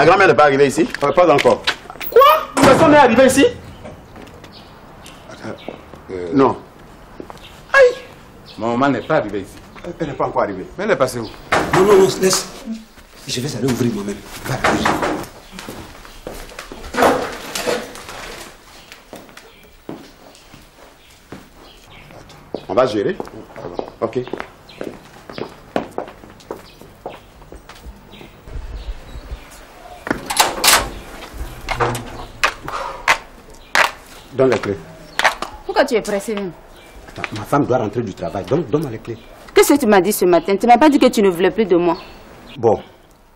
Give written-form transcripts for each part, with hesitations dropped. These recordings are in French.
La grand-mère n'est pas arrivée ici? Pas encore. Quoi? Personne n'est arrivé ici? Non. Aïe! Ma maman n'est pas arrivée ici. Elle n'est pas encore arrivée. Mais elle est passée où? Non, non, non, laisse. Je vais aller ouvrir moi-même. Va. On va gérer. Ok. Donne les clés. Pourquoi tu es pressé même? Attends, ma femme doit rentrer du travail. Donne-moi les clés. Qu'est-ce que tu m'as dit ce matin? Tu m'as pas dit que tu ne voulais plus de moi. Bon,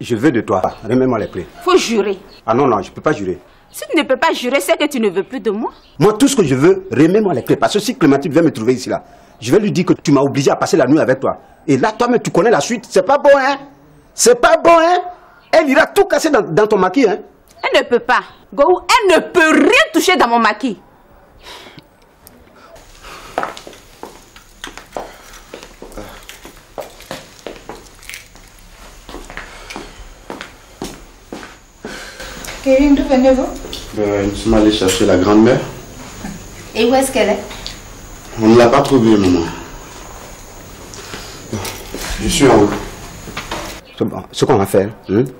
je veux de toi. Remets-moi les clés. Faut jurer. Ah non, non, je ne peux pas jurer. Si tu ne peux pas jurer, c'est que tu ne veux plus de moi. Moi, tout ce que je veux, remets-moi les clés. Parce que si Clémentine vient me trouver ici, là, je vais lui dire que tu m'as obligé à passer la nuit avec toi. Et là, toi-même, tu connais la suite. C'est pas bon, hein? C'est pas bon, hein? Elle ira tout casser dans ton maquis, hein? Elle ne peut pas. Go, elle ne peut rien toucher dans mon maquis. Kevin, d'où venez-vous? Nous sommes allés chercher la grand-mère. Et où est-ce qu'elle est? On ne l'a pas trouvée, maman. Je suis en haut. Ce qu'on va faire,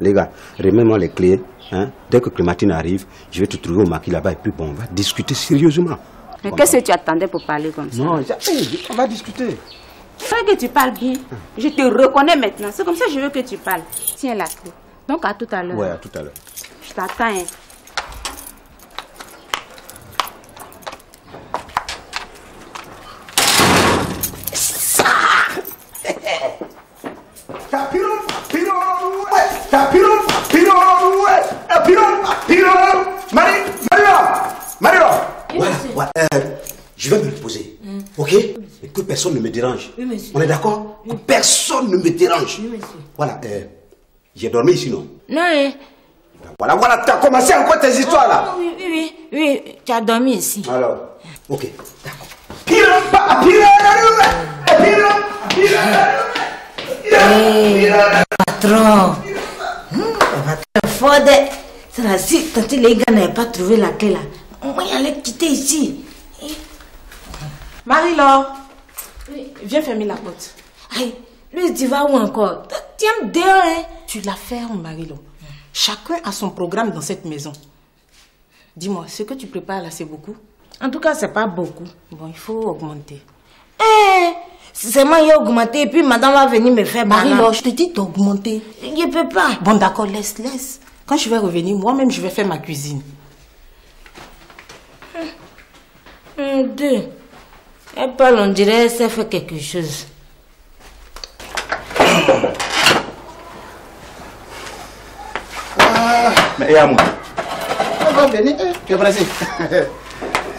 les gars, remets-moi les clés. Hein? Dès que Clémentine arrive, je vais te trouver au maquis là-bas et puis bon, on va discuter sérieusement. Mais qu'est-ce que tu attendais pour parler comme ça? Non, on va discuter. Il faut que tu parles bien. Je te reconnais maintenant. C'est comme ça que je veux que tu parles. Tiens la clé. Donc à tout à l'heure. Ouais, à tout à l'heure. Je t'attends. Hein. Je vais me reposer, ok? Et que personne ne me dérange. Oui, monsieur. On est d'accord? Que personne ne me dérange. Oui, monsieur. Voilà, j'ai dormi ici, non? Non, hein? Voilà, tu as commencé encore tes histoires là. Oui, tu as dormi ici. Alors, ok, d'accord. Patron. Patron fort. C'est là, si quand les gars n'avaient pas trouvé la clé là, on va y aller quitter ici. Marie-Laure, viens fermer la porte. Aïe, lui, tu vas où encore? Tiens, dehors, hein? Tu la fermes, Marie-Laure. Chacun a son programme dans cette maison. Dis-moi, ce que tu prépares là, c'est beaucoup? En tout cas, c'est pas beaucoup. Bon, il faut augmenter. C'est moi qui ai augmenté et puis madame va venir me faire Marie-Laure, je te dis d'augmenter. Je peux pas. Bon, d'accord, laisse. Quand je vais revenir, moi-même, je vais faire ma cuisine. Deux. Elle parle, on dirait qu'elle sait faire quelque chose. Mais et à moi? On va venir. Tu es pressé?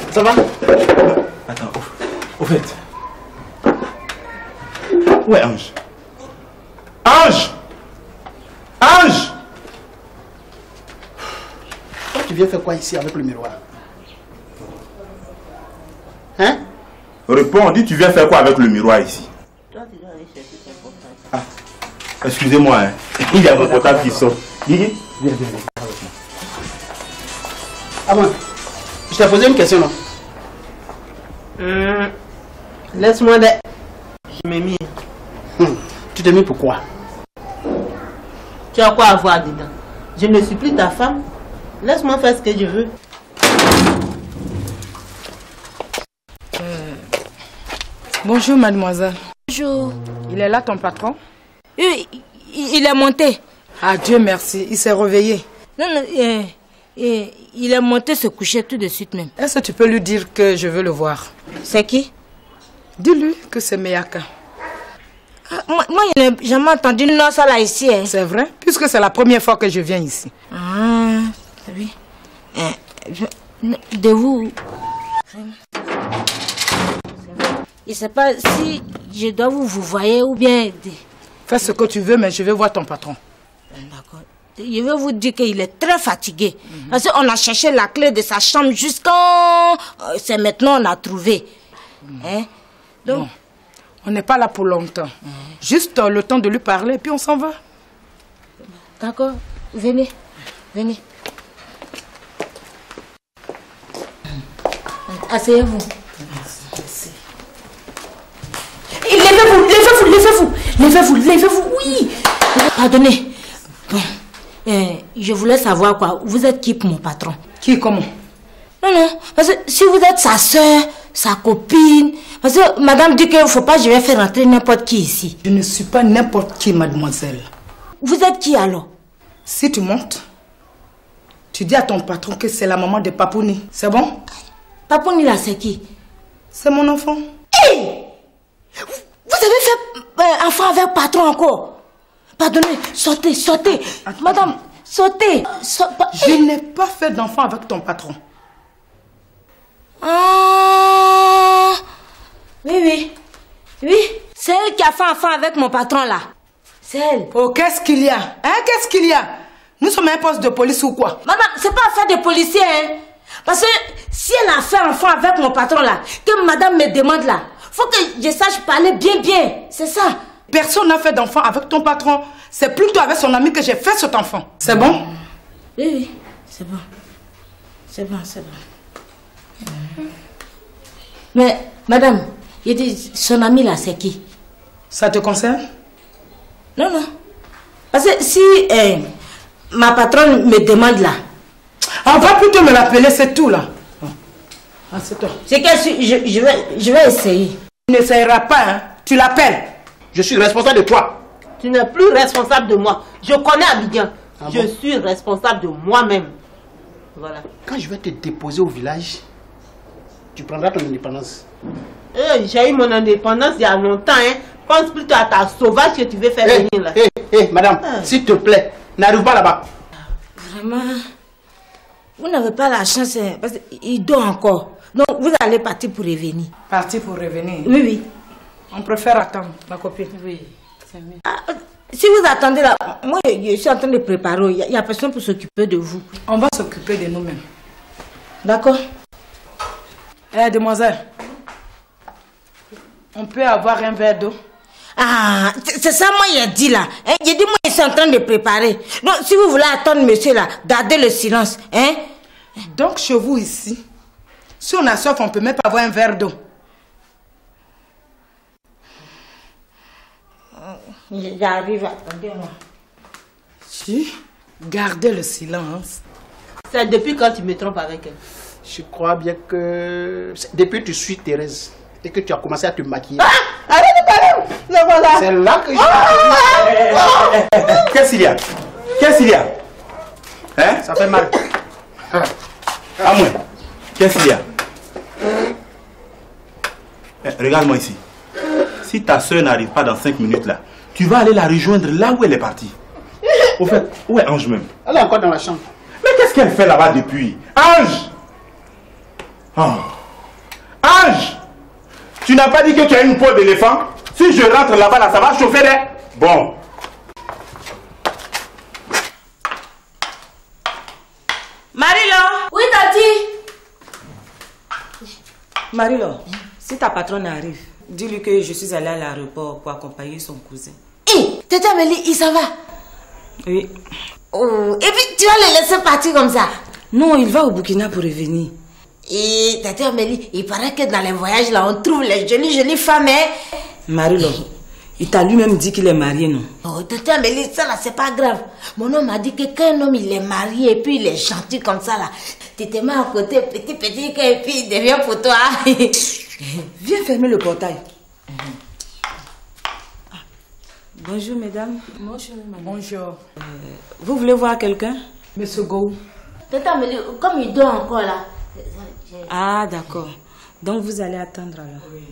Ça va? Attends, au fait. Où est Ange? Ange! Toi, tu viens faire quoi ici avec le miroir? Hein? Réponds, on dit tu viens faire quoi avec le miroir ici? Ah, excusez-moi, hein. Il y a mon portable qui sort. Guigui, viens. Ah bon? Je t'ai posé une question, non? Laisse-moi de... Je m'ai mis. Tu t'es mis pourquoi? Tu as quoi à voir dedans? Je ne suis plus ta femme. Laisse-moi faire ce que je veux. Bonjour, mademoiselle. Bonjour. Il est là, ton patron? Il est monté. Ah, Dieu merci, il s'est réveillé. Non, il est monté se coucher tout de suite même. Est-ce que tu peux lui dire que je veux le voir? C'est qui? Dis-lui que c'est Meyaka. Moi, je n'ai jamais entendu non ça là ici. Hein. C'est vrai, puisque c'est la première fois que je viens ici. Ah, oui. De vous... Je ne sais pas si je dois vous voyez ou bien... Fais ce que tu veux, mais je vais voir ton patron. D'accord. Je vais vous dire qu'il est très fatigué. Parce qu'on a cherché la clé de sa chambre jusqu'à... C'est maintenant on a trouvé. Hein? Donc... Bon. On n'est pas là pour longtemps. Juste le temps de lui parler, puis on s'en va. D'accord. Venez. Venez. Asseyez-vous. Levez-vous, oui. Pardonnez. Bon, je voulais savoir quoi. Vous êtes qui pour mon patron? Qui, comment? Non, parce que si vous êtes sa soeur, sa copine, parce que madame dit qu'il ne faut pas, je vais faire entrer n'importe qui ici. Je ne suis pas n'importe qui, mademoiselle. Vous êtes qui alors? Si tu montes, tu dis à ton patron que c'est la maman de Papouni. C'est bon? Papouni là, c'est qui? C'est mon enfant. Hey! Vous avez fait enfant avec patron encore? Pardonnez, sautez. Attends. Madame, sautez. Je n'ai pas fait d'enfant avec ton patron. Ah, oui. C'est elle qui a fait enfant avec mon patron là. C'est elle. Oh, qu'est-ce qu'il y a? Qu'est-ce qu'il y a? Nous sommes un poste de police ou quoi? Madame, c'est pas affaire des policiers, hein. Parce que si elle a fait enfant avec mon patron là, que madame me demande là, faut que je sache parler bien. C'est ça. Personne n'a fait d'enfant avec ton patron. C'est plutôt avec son ami que j'ai fait cet enfant. C'est bon? Oui, c'est bon. Mais, madame, il dit, son ami là, c'est qui? Ça te concerne? Non. Parce que si ma patronne me demande là... On va plutôt me l'appeler, c'est tout là. C'est toi. C'est que je vais essayer. Tu n'essayeras pas, hein? Tu l'appelles. Je suis responsable de toi. Tu n'es plus responsable de moi. Je connais Abidjan. Je suis responsable de moi-même. Voilà. Quand je vais te déposer au village, tu prendras ton indépendance. J'ai eu mon indépendance il y a longtemps. Hein. Pense plutôt à ta sauvage que tu veux faire venir là. Madame, s'il te plaît, n'arrive pas là-bas. Vraiment, vous n'avez pas la chance, hein, parce qu'il dort encore. Donc, vous allez partir pour revenir. Partir pour revenir? Oui. On préfère attendre, ma copine. Oui, c'est mieux. Si vous attendez là, moi je suis en train de préparer. Il n'y a personne pour s'occuper de vous. On va s'occuper de nous-mêmes. D'accord. Demoiselle, on peut avoir un verre d'eau? Ah, c'est ça moi j'ai dit là. Hein? J'ai dit moi je suis en train de préparer. Donc si vous voulez attendre monsieur là, gardez le silence. Hein? Donc chez vous ici, si on a soif, on peut même pas avoir un verre d'eau. J'arrive, attendez-moi. Si, gardez le silence. C'est depuis quand tu me trompes avec elle? Je crois bien que depuis que tu suis Thérèse et que tu as commencé à te maquiller. Arrête de parler. Voilà. C'est là que je... Qu'est-ce qu'il y a? Hein? Ça fait mal. À moi. Qu'est-ce qu'il y a? Regarde-moi ici. Si ta soeur n'arrive pas dans 5 minutes là, tu vas aller la rejoindre là où elle est partie. Au fait, où est Ange même? Elle est encore dans la chambre. Mais qu'est-ce qu'elle fait là-bas depuis? Ange! Ange! Tu n'as pas dit que tu as une peau d'éléphant? Si je rentre là-bas, là, ça va chauffer, là? Bon. Marie-Laure! Oui, Tati? Marie-Laure, si ta patronne arrive, dis-lui que je suis allée à l'aéroport pour accompagner son cousin. Tata Amélie, il s'en va? Oui. Oh, et puis tu vas le laisser partir comme ça? Non, il va au Burkina pour revenir. Et Tata Amélie, il paraît que dans les voyages là, on trouve les jolies femmes, hein? Marie-Laure, il t'a lui-même dit qu'il est marié, non? Oh, Tata Amélie, ça là, c'est pas grave. Mon homme m'a dit que quand un homme il est marié et puis il est gentil comme ça là, tu te mets à côté, petit, et puis il devient pour toi. Viens fermer le portail. Bonjour, mesdames. Bonjour, madame. Bonjour. Vous voulez voir quelqu'un? Monsieur Gou. Tata Amélie, comme il dort encore là. Ah, d'accord. Donc, vous allez attendre alors. Oui.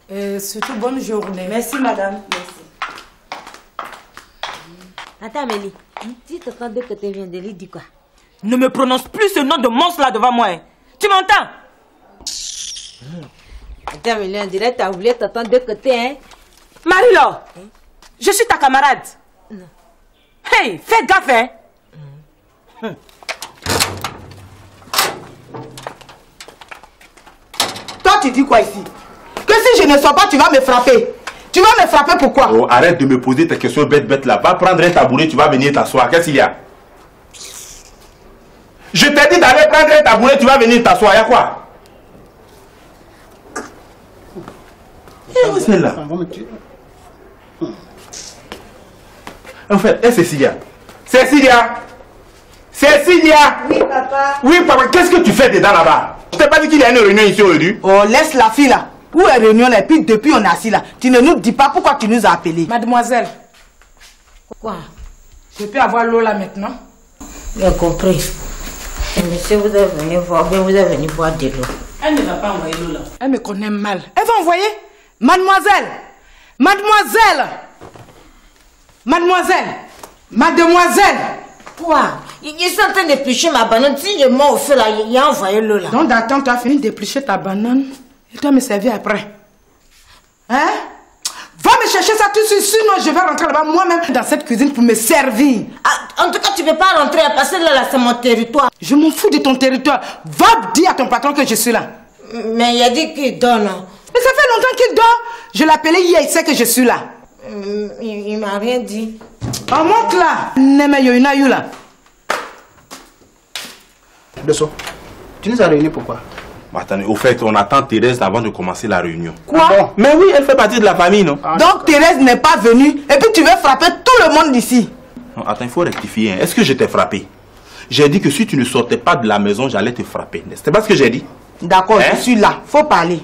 Et surtout, bonne journée. Merci, madame. Merci. Tata Amélie, si tu entends deux côtés viennent de lui, dis quoi? Ne me prononce plus ce nom de monstre là devant moi. Hein. Tu m'entends? Tata Amélie, on dirait que tu as oublié t'entendre deux côtés, hein? Marie-Laure, je suis ta camarade. Non. Hey, fais gaffe, hein? Toi, tu dis quoi ici? Que si je ne sors pas, tu vas me frapper. Tu vas me frapper pourquoi? Oh, arrête de me poser tes questions bêtes là. Va prendre un tabouret, tu vas venir t'asseoir. Qu'est-ce qu'il y a? Je t'ai dit d'aller prendre un tabouret, tu vas venir t'asseoir. Y'a quoi? Où est celle-là? En fait, et Cécilia? Cécilia! Cécilia! Oui, papa. Oui, papa, qu'est-ce que tu fais dedans là-bas? Je t'ai pas dit qu'il y a une réunion ici aujourd'hui? Oh, laisse la fille là. Où est la réunion là? Et puis depuis on est assis là. Tu ne nous dis pas pourquoi tu nous as appelés. Mademoiselle. Quoi? Je peux avoir l'eau là maintenant? J'ai compris. Et monsieur, vous êtes venu voir, bien vous êtes venu voir de l'eau. Elle ne va pas envoyer l'eau là. Elle me connaît mal. Elle va envoyer? Mademoiselle! Mademoiselle! Mademoiselle! Mademoiselle! Quoi? Il est en train d'éplucher ma banane. Si je mets au feu là, il a envoyé l'eau là. Donc d'attendre, tu as fini d'éplucher ta banane et tu vas me servir après. Hein? Va me chercher ça tout de suite, sinon je vais rentrer là-bas moi-même dans cette cuisine pour me servir. Ah, en tout cas, tu ne peux pas rentrer parce que là, c'est mon territoire. Je m'en fous de ton territoire. Va dire à ton patron que je suis là. Mais il a dit qu'il donne. Mais ça fait longtemps qu'il dort. Je l'ai appelé hier, il sait que je suis là. Il m'a rien dit. On monte là. Neme là. Dosso, tu nous as réunis pourquoi? Attendez, au fait, on attend Thérèse avant de commencer la réunion. Quoi? Ah bon? Mais oui, elle fait partie de la famille, non? Donc Thérèse n'est pas venue et puis tu veux frapper tout le monde d'ici. Non, attends, il faut rectifier. Hein. Est-ce que je t'ai frappé? J'ai dit que si tu ne sortais pas de la maison, j'allais te frapper. C'était pas ce que j'ai dit? D'accord, Hein? je suis là. Faut parler.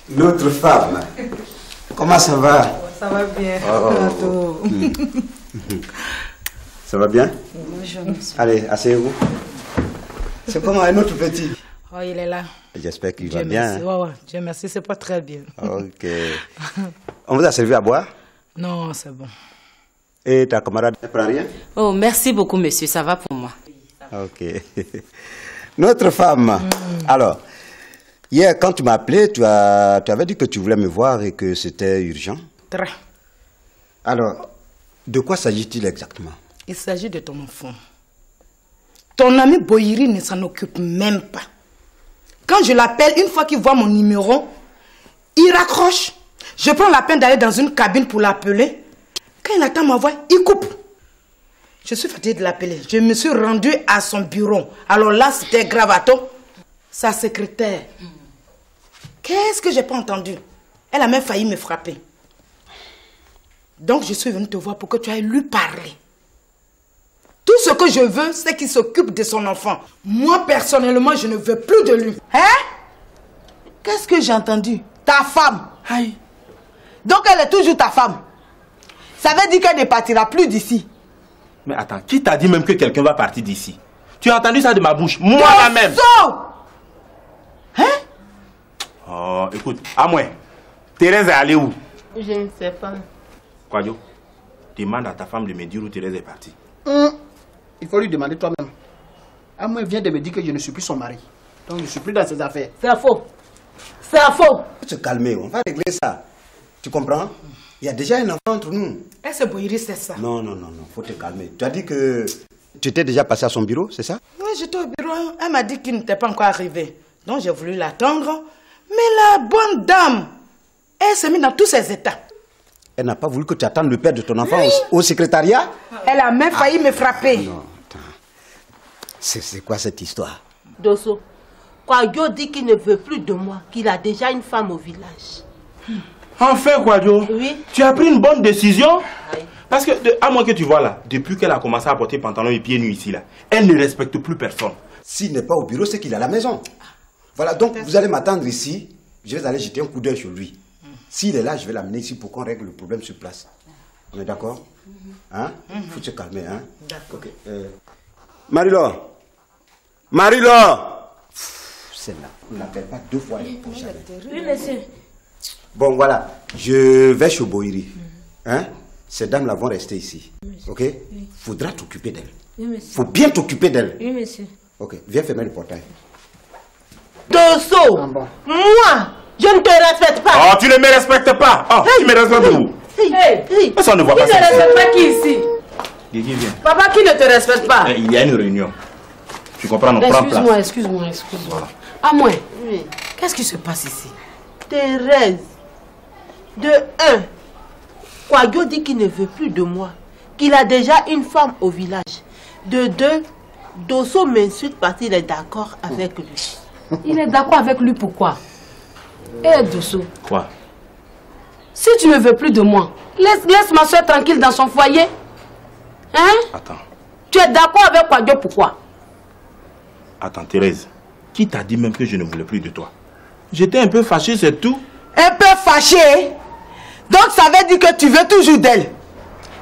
Notre femme. Comment ça va? Ça va bien. Oh. Ça va bien? Bonjour. Allez, asseyez-vous. C'est comment un autre petit? Oh, il est là. J'espère qu'il Dieu va bien. merci. Ouais, Dieu merci, c'est pas très bien. Ok. On vous a servi à boire? Non, c'est bon. Et ta camarade ne prend rien? Oh, merci beaucoup, monsieur. Ça va pour moi. Ok. Notre femme. Alors, hier, quand tu m'as appelé, tu avais dit que tu voulais me voir et que c'était urgent. Très. Alors, de quoi s'agit-il exactement? Il s'agit de ton enfant. Ton ami Boyiri ne s'en occupe même pas. Quand je l'appelle, une fois qu'il voit mon numéro, il raccroche. Je prends la peine d'aller dans une cabine pour l'appeler. Quand il attend ma voix, il coupe. Je suis fatiguée de l'appeler. Je me suis rendue à son bureau. Alors là, c'était Gravato, sa secrétaire. Qu'est-ce que j'ai pas entendu? Elle a même failli me frapper. Donc je suis venue te voir pour que tu ailles lui parler. Tout ce que je veux, c'est qu'il s'occupe de son enfant. Moi, personnellement, je ne veux plus de lui. Hein? Qu'est-ce que j'ai entendu? Ta femme. Aïe. Donc elle est toujours ta femme. Ça veut dire qu'elle ne partira plus d'ici. Mais attends, qui t'a dit même que quelqu'un va partir d'ici? Tu as entendu ça de ma bouche? Moi-même. Hein? Oh, écoute, à moi. Thérèse est allée où? Je ne sais pas. Quadio, demande à ta femme de me dire où Thérèse est partie. Il faut lui demander toi-même. Moi, vient de me dire que je ne suis plus son mari. Donc je ne suis plus dans ses affaires. C'est faux. C'est faux. Faut se calmer, on va régler ça. Tu comprends? Il y a déjà un enfant entre nous. Est-ce que Boyiri, c'est ça? Non, faut te calmer. Tu as dit que tu étais déjà passé à son bureau, c'est ça? Oui, j'étais au bureau. Elle m'a dit qu'il n'était pas encore arrivé. Donc j'ai voulu l'attendre. Mais la bonne dame, elle s'est mise dans tous ses états. Elle n'a pas voulu que tu attendes le père de ton enfant au secrétariat? Elle a même failli me frapper. Non, attends. C'est quoi cette histoire? Dosso, Quadio dit qu'il ne veut plus de moi, qu'il a déjà une femme au village. Enfin, Quadio, oui. Tu as pris une bonne décision? Oui. Parce que, à moins que tu vois là, depuis qu'elle a commencé à porter pantalon et pieds nus ici, là, elle ne respecte plus personne. S'il n'est pas au bureau, c'est qu'il est à la maison. Voilà, donc vous allez m'attendre ici. Je vais aller jeter un coup d'œil sur lui. S'il est là, je vais l'amener ici pour qu'on règle le problème sur place. On est d'accord? Hein? Faut se calmer, hein? D'accord. Okay. Marie-Laure! Marie-Laure! Celle-là, on ne l'appelle pas deux fois pour jamais. Oui, monsieur. Bon, voilà. Je vais chez Boyiri. Hein? Ces dames-là vont rester ici. Ok? Oui. Faudra t'occuper d'elles. Oui, monsieur. Faut bien t'occuper d'elles. Oui, monsieur. Ok, viens fermer le portail. Dosso, moi, je ne te respecte pas. Oh, tu ne me respectes pas. Oh, tu me respectes où? Ça on ne voit pas ça. Qui ne respecte pas qui ici? Guigui, viens. Papa, qui ne te respecte pas? Il y a une réunion. Tu comprends, on prend place. Excuse-moi. À moi. Oui. Qu'est-ce qui se passe ici? Thérèse, de 1, Kouadio dit qu'il ne veut plus de moi, qu'il a déjà une femme au village. De 2, Dosso m'insulte parce qu'il est d'accord avec lui. Il est d'accord avec lui, pourquoi? Eh, Dosso. Quoi? Si tu ne veux plus de moi, laisse ma soeur tranquille dans son foyer. Hein? Attends. Tu es d'accord avec Kouadio, pourquoi? Attends, Thérèse. Qui t'a dit même que je ne voulais plus de toi? J'étais un peu fâché, c'est tout. Un peu fâché? Donc ça veut dire que tu veux toujours d'elle.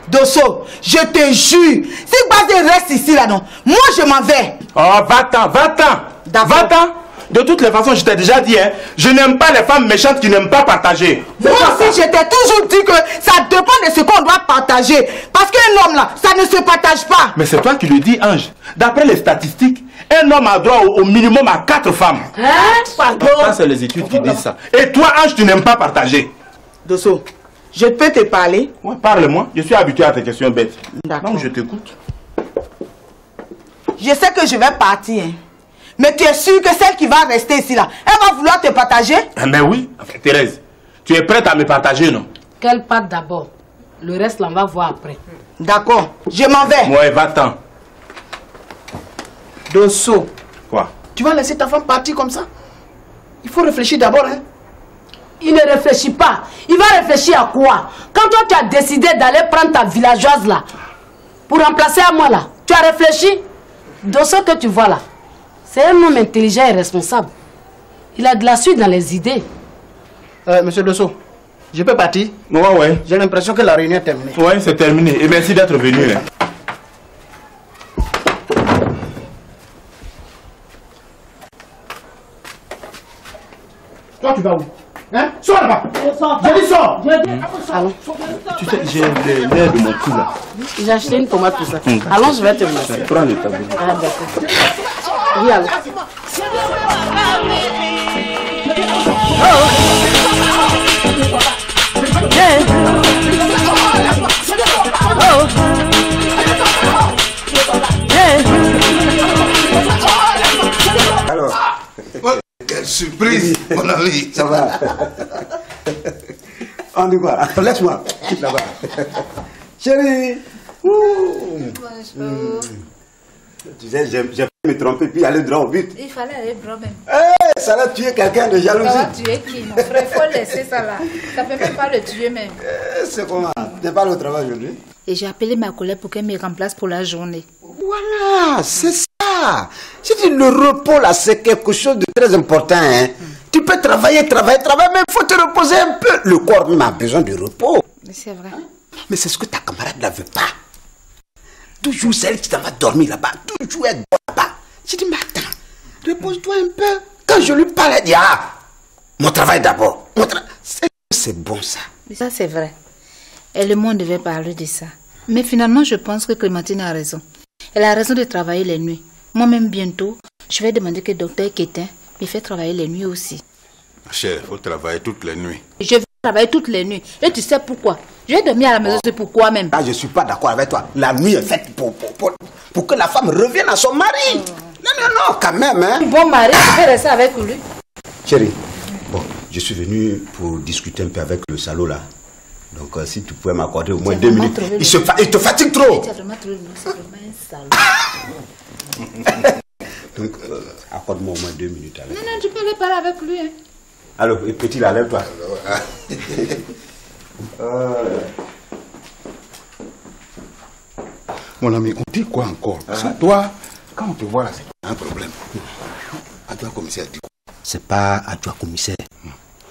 Dosso, je te jure, si Gbadé reste ici là, non, moi je m'en vais. Oh, va-t'en, va-t'en. Va-t'en. De toutes les façons, je t'ai déjà dit, hein, je n'aime pas les femmes méchantes qui n'aiment pas partager. Moi aussi, je t'ai toujours dit que ça dépend de ce qu'on doit partager. Parce qu'un homme là, ça ne se partage pas. Mais c'est toi qui le dis, Ange. D'après les statistiques, un homme a droit au minimum à 4 femmes. Hein? Ça, c'est les études qui disent ça. Et toi, Ange, tu n'aimes pas partager. Dosso, je peux te parler? Ouais, parle-moi. Je suis habitué à tes questions bêtes. D'accord. Donc, je t'écoute. Je sais que je vais partir, hein. Mais tu es sûr que celle qui va rester ici là, elle va vouloir te partager? Mais oui. Enfin, Thérèse, tu es prête à me partager, non? Qu'elle parte d'abord. Le reste, là, on va voir après. D'accord, je m'en vais. Ouais, va-t'en. Dosso. Quoi? Tu vas laisser ta femme partir comme ça? Il faut réfléchir d'abord, hein? Il ne réfléchit pas. Il va réfléchir à quoi? Quand toi, tu as décidé d'aller prendre ta villageoise là, pour remplacer à moi là, tu as réfléchi? Dosso que tu vois là, c'est un homme intelligent et responsable. Il a de la suite dans les idées. Monsieur Dosso, je peux partir? Ouais. J'ai l'impression que la réunion est terminée. Ouais, c'est terminé. Et merci d'être venu. Hein. Toi, tu vas où? Hein? Sors là-bas! J'ai dit sors! Allons. Tu sais, j'ai l'air de mon cou là. J'ai acheté une tomate pour ça. Allons, je vais te montrer. Prends le tableau. Ah, d'accord. Oui, allons. Alors. Quelle surprise, mon ami. Ça va. On dit quoi? Laisse-moi. Quitte là-bas. Chérie. Tu sais, j'ai failli me tromper puis aller droit au but. Il fallait aller droit même. Ça l'a tué quelqu'un de jalousie. Ça va tuer qui, mon frère? Il faut laisser ça là. Ça peut même pas le tuer même. C'est comment? Tu n'es pas au travail aujourd'hui? Et j'ai appelé ma collègue pour qu'elle me remplace pour la journée. Voilà, c'est ça. Je dis, le repos là, c'est quelque chose de très important. Hein. Tu peux travailler, mais il faut te reposer un peu. Le corps même a besoin de repos. C'est vrai. Mais c'est ce que ta camarade ne veut pas. Toujours celle qui t'en va dormir là-bas. Toujours être bon là-bas. Je dis, mais attends, repose-toi un peu. Quand je lui parle, elle dit, mon travail d'abord. C'est bon ça. Mais ça, c'est vrai. Et le monde devait parler de ça. Mais finalement, je pense que Clémentine a raison. Elle a raison de travailler les nuits. Moi-même, bientôt, je vais demander que le docteur Kétin me fait travailler les nuits aussi. Ma chère, il faut travailler toutes les nuits. Je vais travailler toutes les nuits. Et tu sais pourquoi? Je vais dormir à la maison, c'est pourquoi même. Je ne suis pas d'accord avec toi. La nuit est faite pour que la femme revienne à son mari. Non, quand même. Hein. Bon mari, je vais rester avec lui. Chérie, bon, je suis venu pour discuter un peu avec le salaud là. Donc, si tu pouvais m'accorder au moins 2 minutes. Il te fatigue trop. Tu as vraiment trouvé le nom, c'est vraiment un salaud. Donc, accorde-moi au moins 2 minutes. Avec. Non, tu peux aller parler avec lui. Hein. Alors, petit, là, lève-toi. Mon ami, on dit quoi encore? Parce que toi, quand on te voit là, c'est un problème. Adjoint commissaire dit quoi? C'est pas adjoint commissaire.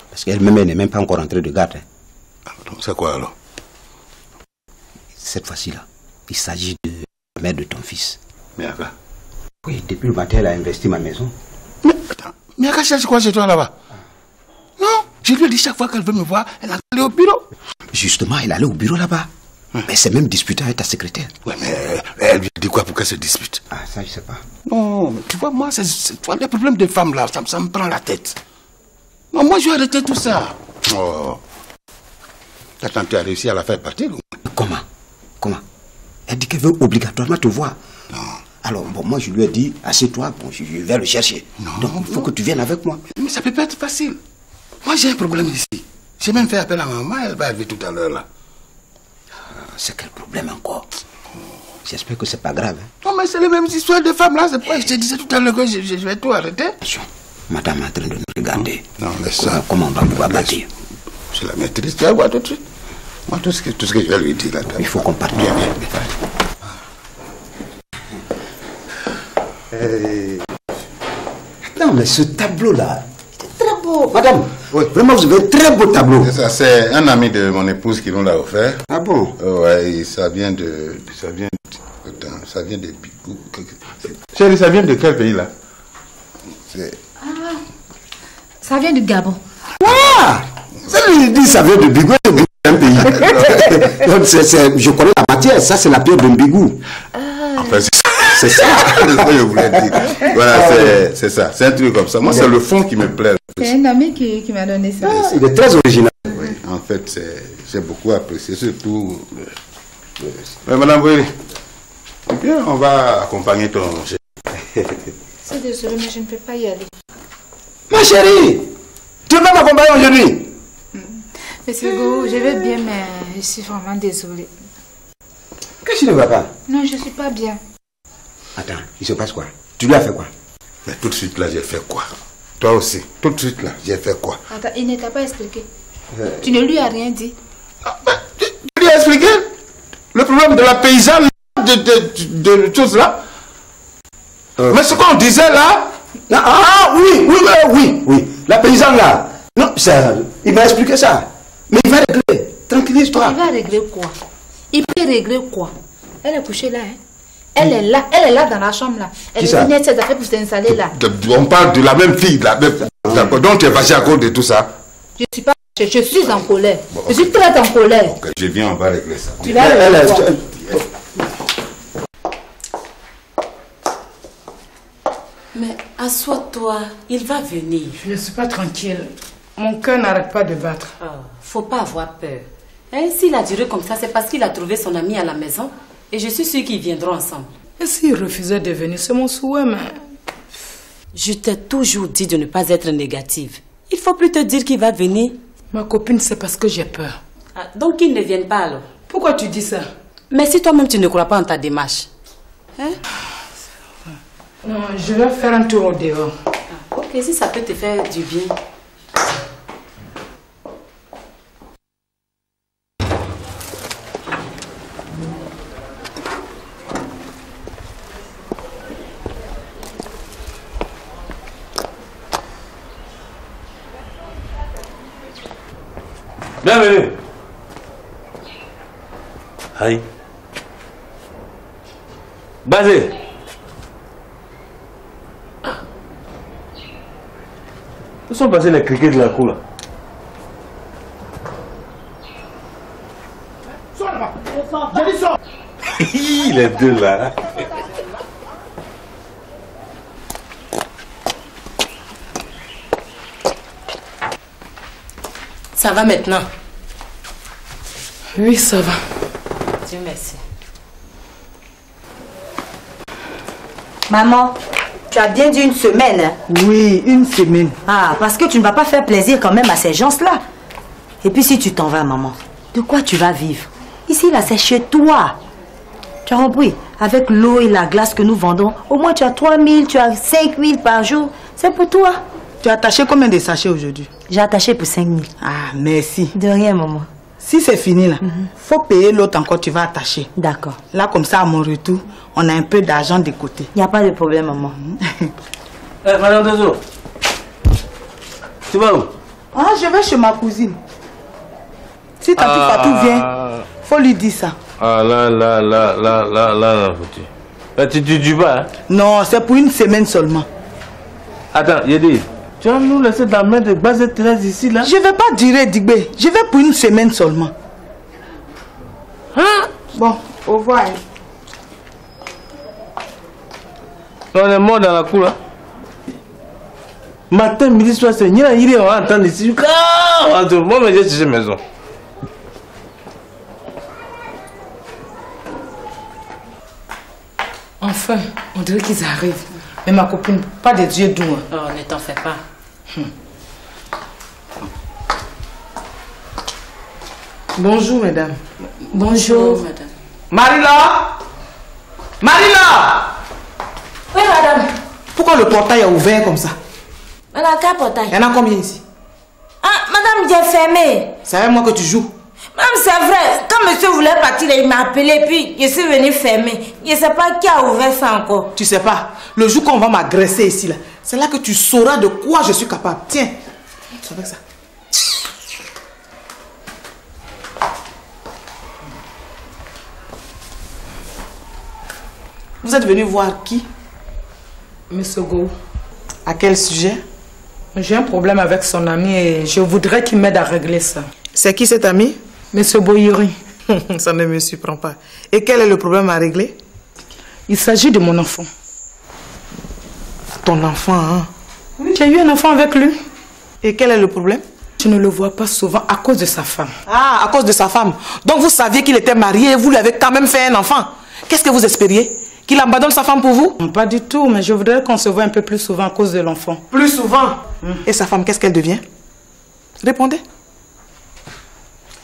Parce qu'elle-même, elle n'est même pas encore entrée de garde. Donc, c'est quoi alors? Cette fois-ci-là, il s'agit de la mère de ton fils. Miaka. Oui, depuis le matin, elle a investi ma maison. Mais attends, Miaka cherche quoi chez toi là-bas? Non, je lui ai dit chaque fois qu'elle veut me voir, elle est allée au bureau. Justement, elle est allée au bureau là-bas. Mais c'est même disputé avec ta secrétaire. Ouais, mais elle lui dit quoi pour qu'elle se dispute? Ah, ça, je sais pas. Non, mais tu vois, moi, c'est les problèmes de femmes là, ça me prend la tête. Non, moi, je vais arrêter tout ça. Oh. Attends, tu as réussi à la faire partir ou? Comment? Elle dit qu'elle veut obligatoirement te voir. Non. Alors, bon, moi, je lui ai dit, assieds-toi, bon, je vais le chercher. Non. Donc, il faut que tu viennes avec moi. Mais ça peut pas être facile. Moi, j'ai un problème ici. J'ai même fait appel à maman, elle va arriver tout à l'heure là. C'est quel problème encore? J'espère que c'est pas grave. Hein? Non, mais c'est les mêmes histoires de femmes là. C'est pas, je te disais tout à l'heure que je vais tout arrêter. Attention, madame est en train de nous regarder. Non, laisse ça. Comment on va pouvoir bâtir? Je la maîtrise, tu vas voir tout de suite. Moi, tout ce que je vais lui dire là. Il faut qu'on parte. Bien. Non, mais ce tableau-là, c'est très beau. Madame, oui. Vraiment, vous avez un très beau tableau. Ça, c'est un ami de mon épouse qui nous l'a offert. Ah bon? Ouais, ça vient de Bigou. Chérie, ça vient de quel pays là? Ça vient du Gabon. Ah! Ça dit, ça vient de Bigou, c'est un pays. Donc, je connais la matière, ça c'est la pierre de Bigou. Enfin, c'est ça que je voulais dire. Voilà, c'est ça. C'est un truc comme ça. Moi, c'est le fond qui me plaît. C'est un ami qui m'a donné ça. Ah, il est très original. Oui, en fait, j'ai beaucoup apprécié, surtout. Madame Boyeri, bien, on va accompagner ton chéri. C'est désolé, mais je ne peux pas y aller. Ma chérie, tu vas m'accompagner aujourd'hui? Monsieur Go, je vais bien, mais je suis vraiment désolée. Qu'est-ce qui ne va pas? Non, je ne suis pas bien. Attends, il se passe quoi? Tu lui as fait quoi? Mais tout de suite là, j'ai fait quoi? Toi aussi, tout de suite là, j'ai fait quoi? Attends, il ne t'a pas expliqué. Tu ne lui as rien dit. Tu lui as expliqué le problème de la paysanne, de choses là? Mais ce qu'on disait là? Ah oui, la paysanne là. Non, ça, il m'a expliqué ça. Mais il va régler. Tranquillise-toi. Il va régler quoi? Il peut régler quoi? Elle est couchée là, hein? Elle est là dans la chambre là. Elle est venue ses affaires pour s'installer là. On parle de la même fille là. D'accord. Donc tu es fâché à cause de tout ça? Je suis pas fâché, je suis en colère. Bon, je suis très en colère. Okay, je viens, on va régler ça. Tu vas régler quoi? Mais assois-toi, il va venir. Je ne suis pas tranquille. Mon cœur n'arrête pas de battre. Oh, faut pas avoir peur. Hein, s'il a duré comme ça, c'est parce qu'il a trouvé son ami à la maison. Et je suis sûre qu'ils viendront ensemble. Et s'il refusait de venir, c'est mon souhait, mais... Je t'ai toujours dit de ne pas être négative. Il faut plus te dire qu'il va venir. Ma copine, c'est parce que j'ai peur. Ah, donc qu'il ne vienne pas alors. Pourquoi tu dis ça? Mais si toi-même tu ne crois pas en ta démarche. Hein? Non, je vais faire un tour au dehors. Ah, ok, si ça peut te faire du bien. Bienvenue. Aïe. Basé. Où sont passés les criquets de la cour là? Sors là-bas. J'ai dit sors. Les deux là. Ça va maintenant? Oui, ça va. Dieu merci. Maman, tu as bien dit une semaine, hein? Oui, une semaine. Ah, parce que tu ne vas pas faire plaisir quand même à ces gens-là. Et puis si tu t'en vas, maman, de quoi tu vas vivre? Ici, là, c'est chez toi. Tu as compris? Avec l'eau et la glace que nous vendons, au moins tu as 3 000, tu as 5 000 par jour. C'est pour toi. Tu as attaché combien de sachets aujourd'hui? J'ai attaché pour 5 000. Ah, merci. De rien, maman. Si c'est fini là, faut payer l'autre encore, tu vas attacher. D'accord. Là, comme ça, à mon retour, on a un peu d'argent de côté. Il n'y a pas de problème, maman. Madame Dozo, tu vas où? Ah, je vais chez ma cousine. Si Tati Fatou vient, faut lui dire ça. Ah là, foutu. Mais tu dis pas, hein? Non, c'est pour une semaine seulement. Attends, Yedi, tu vas nous laisser dans la main de base 13 ici, là? Je vais pas durer, Digbe. Je vais pour une semaine seulement. Hein? Bon, au revoir. On est mort dans la cour, là. Matin, midi, soir, c'est rien, on va entendre ici. Moi, mais j'ai cherché maison. Enfin, on dirait qu'ils arrivent. Mais ma copine, pas des yeux doux. Oh, ne t'en fais pas. Bonjour, mesdames. Bonjour, madame. Marila! Marila! Oui, madame. Pourquoi le portail est ouvert comme ça? Madame, quel portail? Il y en a combien ici? Ah, madame, j'ai fermé. C'est avec moi que tu joues. Madame, c'est vrai. Quand monsieur voulait partir, il m'a appelé, puis je suis venue fermer. Je ne sais pas qui a ouvert ça encore. Tu sais pas, le jour qu'on va m'agresser ici, là, c'est là que tu sauras de quoi je suis capable. Tiens, c'est avec ça. Vous êtes venu voir qui? Monsieur Go. À quel sujet? J'ai un problème avec son ami et je voudrais qu'il m'aide à régler ça. C'est qui cet ami? Monsieur Boyuri. Ça ne me surprend pas. Et quel est le problème à régler? Il s'agit de mon enfant. Ton enfant, hein? Oui, j'ai eu un enfant avec lui. Et quel est le problème? Je ne le vois pas souvent à cause de sa femme. Ah, à cause de sa femme. Donc vous saviez qu'il était marié et vous lui avez quand même fait un enfant. Qu'est-ce que vous espériez? Qu'il abandonne sa femme pour vous? Non, pas du tout, mais je voudrais qu'on se voit un peu plus souvent à cause de l'enfant. Plus souvent? Et sa femme, qu'est-ce qu'elle devient? Répondez.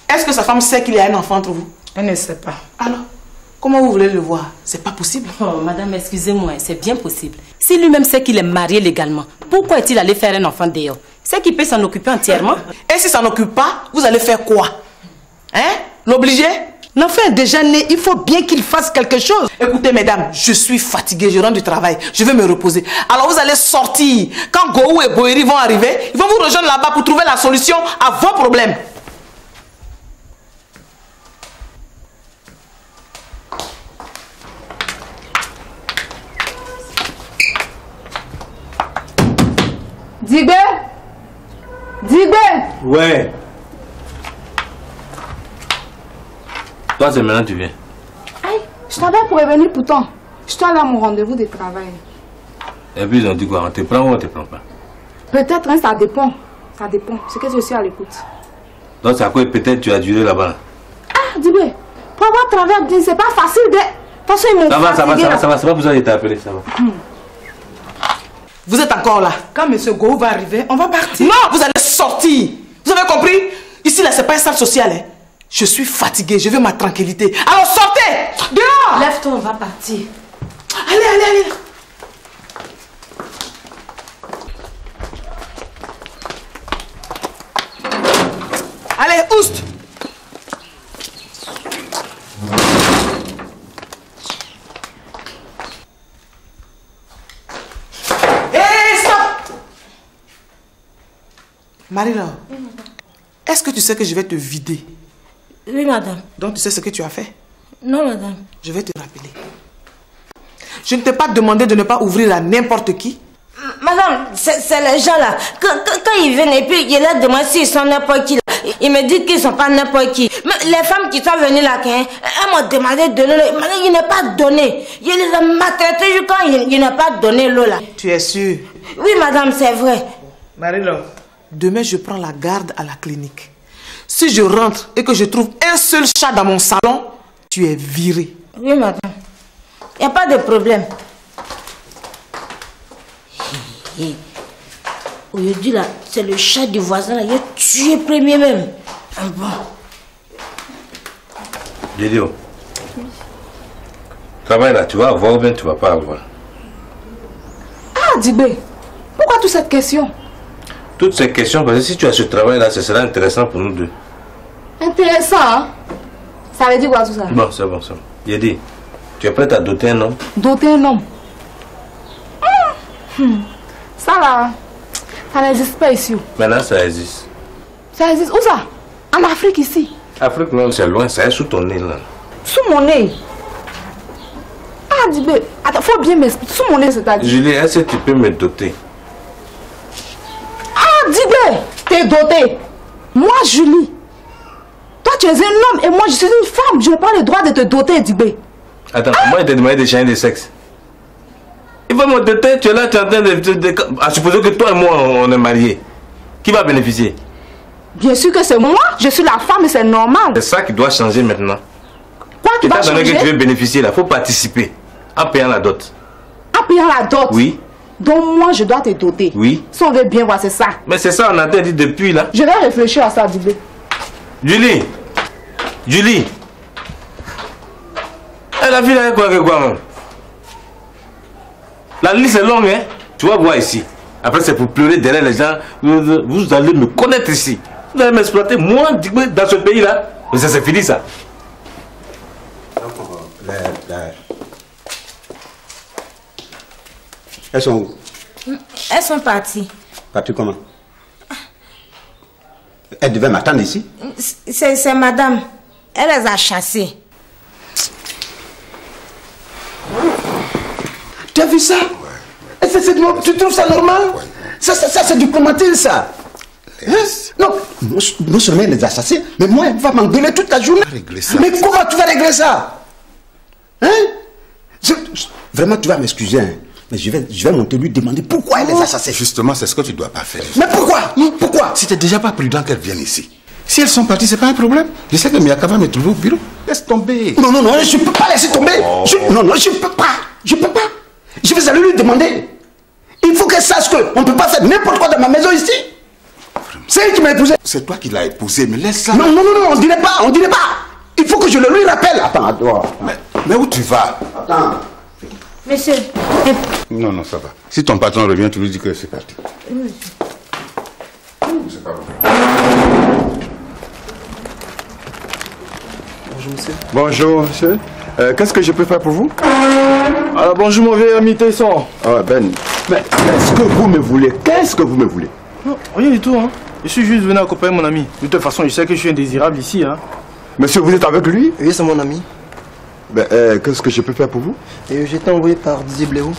Est-ce que sa femme sait qu'il y a un enfant entre vous? Elle ne sait pas. Alors, comment vous voulez le voir? C'est pas possible. Oh, madame, excusez-moi, c'est bien possible. Si lui-même sait qu'il est marié légalement, pourquoi est-il allé faire un enfant dehors? C'est qu'il peut s'en occuper entièrement. Et si ça n'occupe pas, vous allez faire quoi? Hein? L'obliger? L'enfant est déjà né, il faut bien qu'il fasse quelque chose. Écoutez, mesdames, je suis fatiguée, je rentre du travail, je vais me reposer. Alors vous allez sortir. Quand Gohou et Boeri vont arriver, ils vont vous rejoindre là-bas pour trouver la solution à vos problèmes. Digbe! Digbe! Ouais. Toi, c'est maintenant que tu viens. Aïe, je t'avais prévenu pourtant. Je dois aller à mon rendez-vous de travail. Et puis ils ont dit quoi? On te prend ou on te prend pas? Peut-être, hein, ça dépend. Ça dépend. C'est que je suis à l'écoute. Donc c'est à quoi peut-être tu as duré là-bas? Ah, Digbe, pour avoir travaillé, c'est pas facile de... Parce qu'ils m'ont fatigué. Ça va, c'est pas besoin de t'appeler, ça va. Vous êtes encore là. Quand M. Go va arriver, on va partir. Non, vous allez sortir. Vous avez compris? Ici, là, c'est pas un centre social. Hein. Je suis fatiguée, je veux ma tranquillité. Alors sortez! Dehors! Lève-toi, on va partir. Allez, allez, allez. Allez, oust! Marila, est-ce que tu sais que je vais te vider? Oui, madame. Donc tu sais ce que tu as fait? Non, madame. Je vais te rappeler. Je ne t'ai pas demandé de ne pas ouvrir à n'importe qui. Madame, c'est les gens là. Quand ils viennent et puis ils leur demandent s'ils sont n'importe qui là. Ils me disent qu'ils ne sont pas n'importe qui. Mais les femmes qui sont venues là, elles m'ont demandé de l'eau. Madame, il n'est pas donné. Je les ai maltraités quand il n'a pas donné l'eau là. Tu es sûre? Oui, madame, c'est vrai. Marilo, demain je prends la garde à la clinique. Si je rentre et que je trouve un seul chat dans mon salon, tu es virée. Oui, madame. Il n'y a pas de problème. Aujourd'hui, là, c'est le chat du voisin, là. Il a tué premier même. Ah bon. Didio. Travail là, tu vas avoir ou bien tu vas pas avoir? Ah, Digbe, pourquoi toute cette question? Toutes ces questions, parce que si tu as ce travail là, ce sera intéressant pour nous deux. Intéressant, hein? Ça veut dire quoi tout ça? Bon, c'est bon, c'est bon. Yedi, tu es prête à doter un homme? Doter un homme? Ça là, ça n'existe pas ici. Maintenant, ça existe. Ça existe où ça? En Afrique ici? Afrique, non, c'est loin, ça est sous ton nez là. Sous mon nez? Ah, Digbe, attends, faut bien m'expliquer. Sous mon nez, c'est-à-dire? Julie, est-ce que tu peux me doter? Ah, Digbe, t'es doté. Moi, Julie. Toi, tu es un homme et moi, je suis une femme. Je n'ai pas le droit de te doter, Digbe. Attends, moi, il t'a demandé de changer de sexe. Il va me doter, tu es là, tu es en train de... À supposer que toi et moi, on est mariés. Qui va bénéficier? Bien sûr que c'est moi. Je suis la femme et c'est normal. C'est ça qui doit changer maintenant. Quoi qui va changer? Que tu veux bénéficier là, il faut participer. En payant la dot. En payant la dot? Oui. Donc moi, je dois te doter. Oui. Si on veut bien voir, c'est ça. Mais c'est ça, on a dit depuis là. Je vais réfléchir à ça, Digbe. Julie, Julie. La vie là est quoi même? La liste est longue, hein? Tu vas voir ici. Après, c'est pour pleurer derrière les gens. Vous allez me connaître ici. Vous allez m'exploiter, moi, dans ce pays-là. Mais ça, c'est fini, ça. Elles sont où? Elles sont parties. Parties comment? Elles devaient m'attendre ici. C'est madame. Elle les a chassées. Tu as vu ça? Tu trouves ça normal? Ça c'est du commentaire, ça. Hein? Non seulement elle les a chassés, mais moi, elle va m'engueuler toute la journée. Mais comment tu vas régler ça? Hein? Vraiment, tu vas m'excuser. Hein? Mais je vais monter lui demander pourquoi elle les a chassés. Justement, c'est ce que tu dois pas faire. Mais pourquoi? Pourquoi? C'était déjà pas prudent qu'elles viennent ici. Si elles sont parties, c'est pas un problème. Je sais que Miyaka va me trouver au bureau. Laisse tomber. Non, je peux pas laisser tomber. Non, je peux pas. Je peux pas. Je vais aller lui demander. Il faut qu'elle sache qu'on ne peut pas faire n'importe quoi dans ma maison ici. C'est elle qui m'a épousé. C'est toi qui l'as épousé, mais laisse ça. Non, on dirait pas. Il faut que je le lui rappelle. Attends, mais où tu vas? Attends. Monsieur. Non, ça va. Si ton patron revient, tu lui dis que c'est parti. C'est pas bon. Bonjour, monsieur. Bonjour, monsieur. Qu'est-ce que je peux faire pour vous? Alors, bonjour, mon vieil ami Tesson. Ah, Ben. Mais qu'est-ce que vous me voulez? Qu'est-ce que vous me voulez? Non, rien du tout, hein. Je suis juste venu accompagner mon ami. De toute façon, je sais que je suis indésirable ici, hein. Monsieur, vous êtes avec lui? Oui, c'est mon ami. Ben, qu'est-ce que je peux faire pour vous? J'ai été envoyé par Didier Bléou.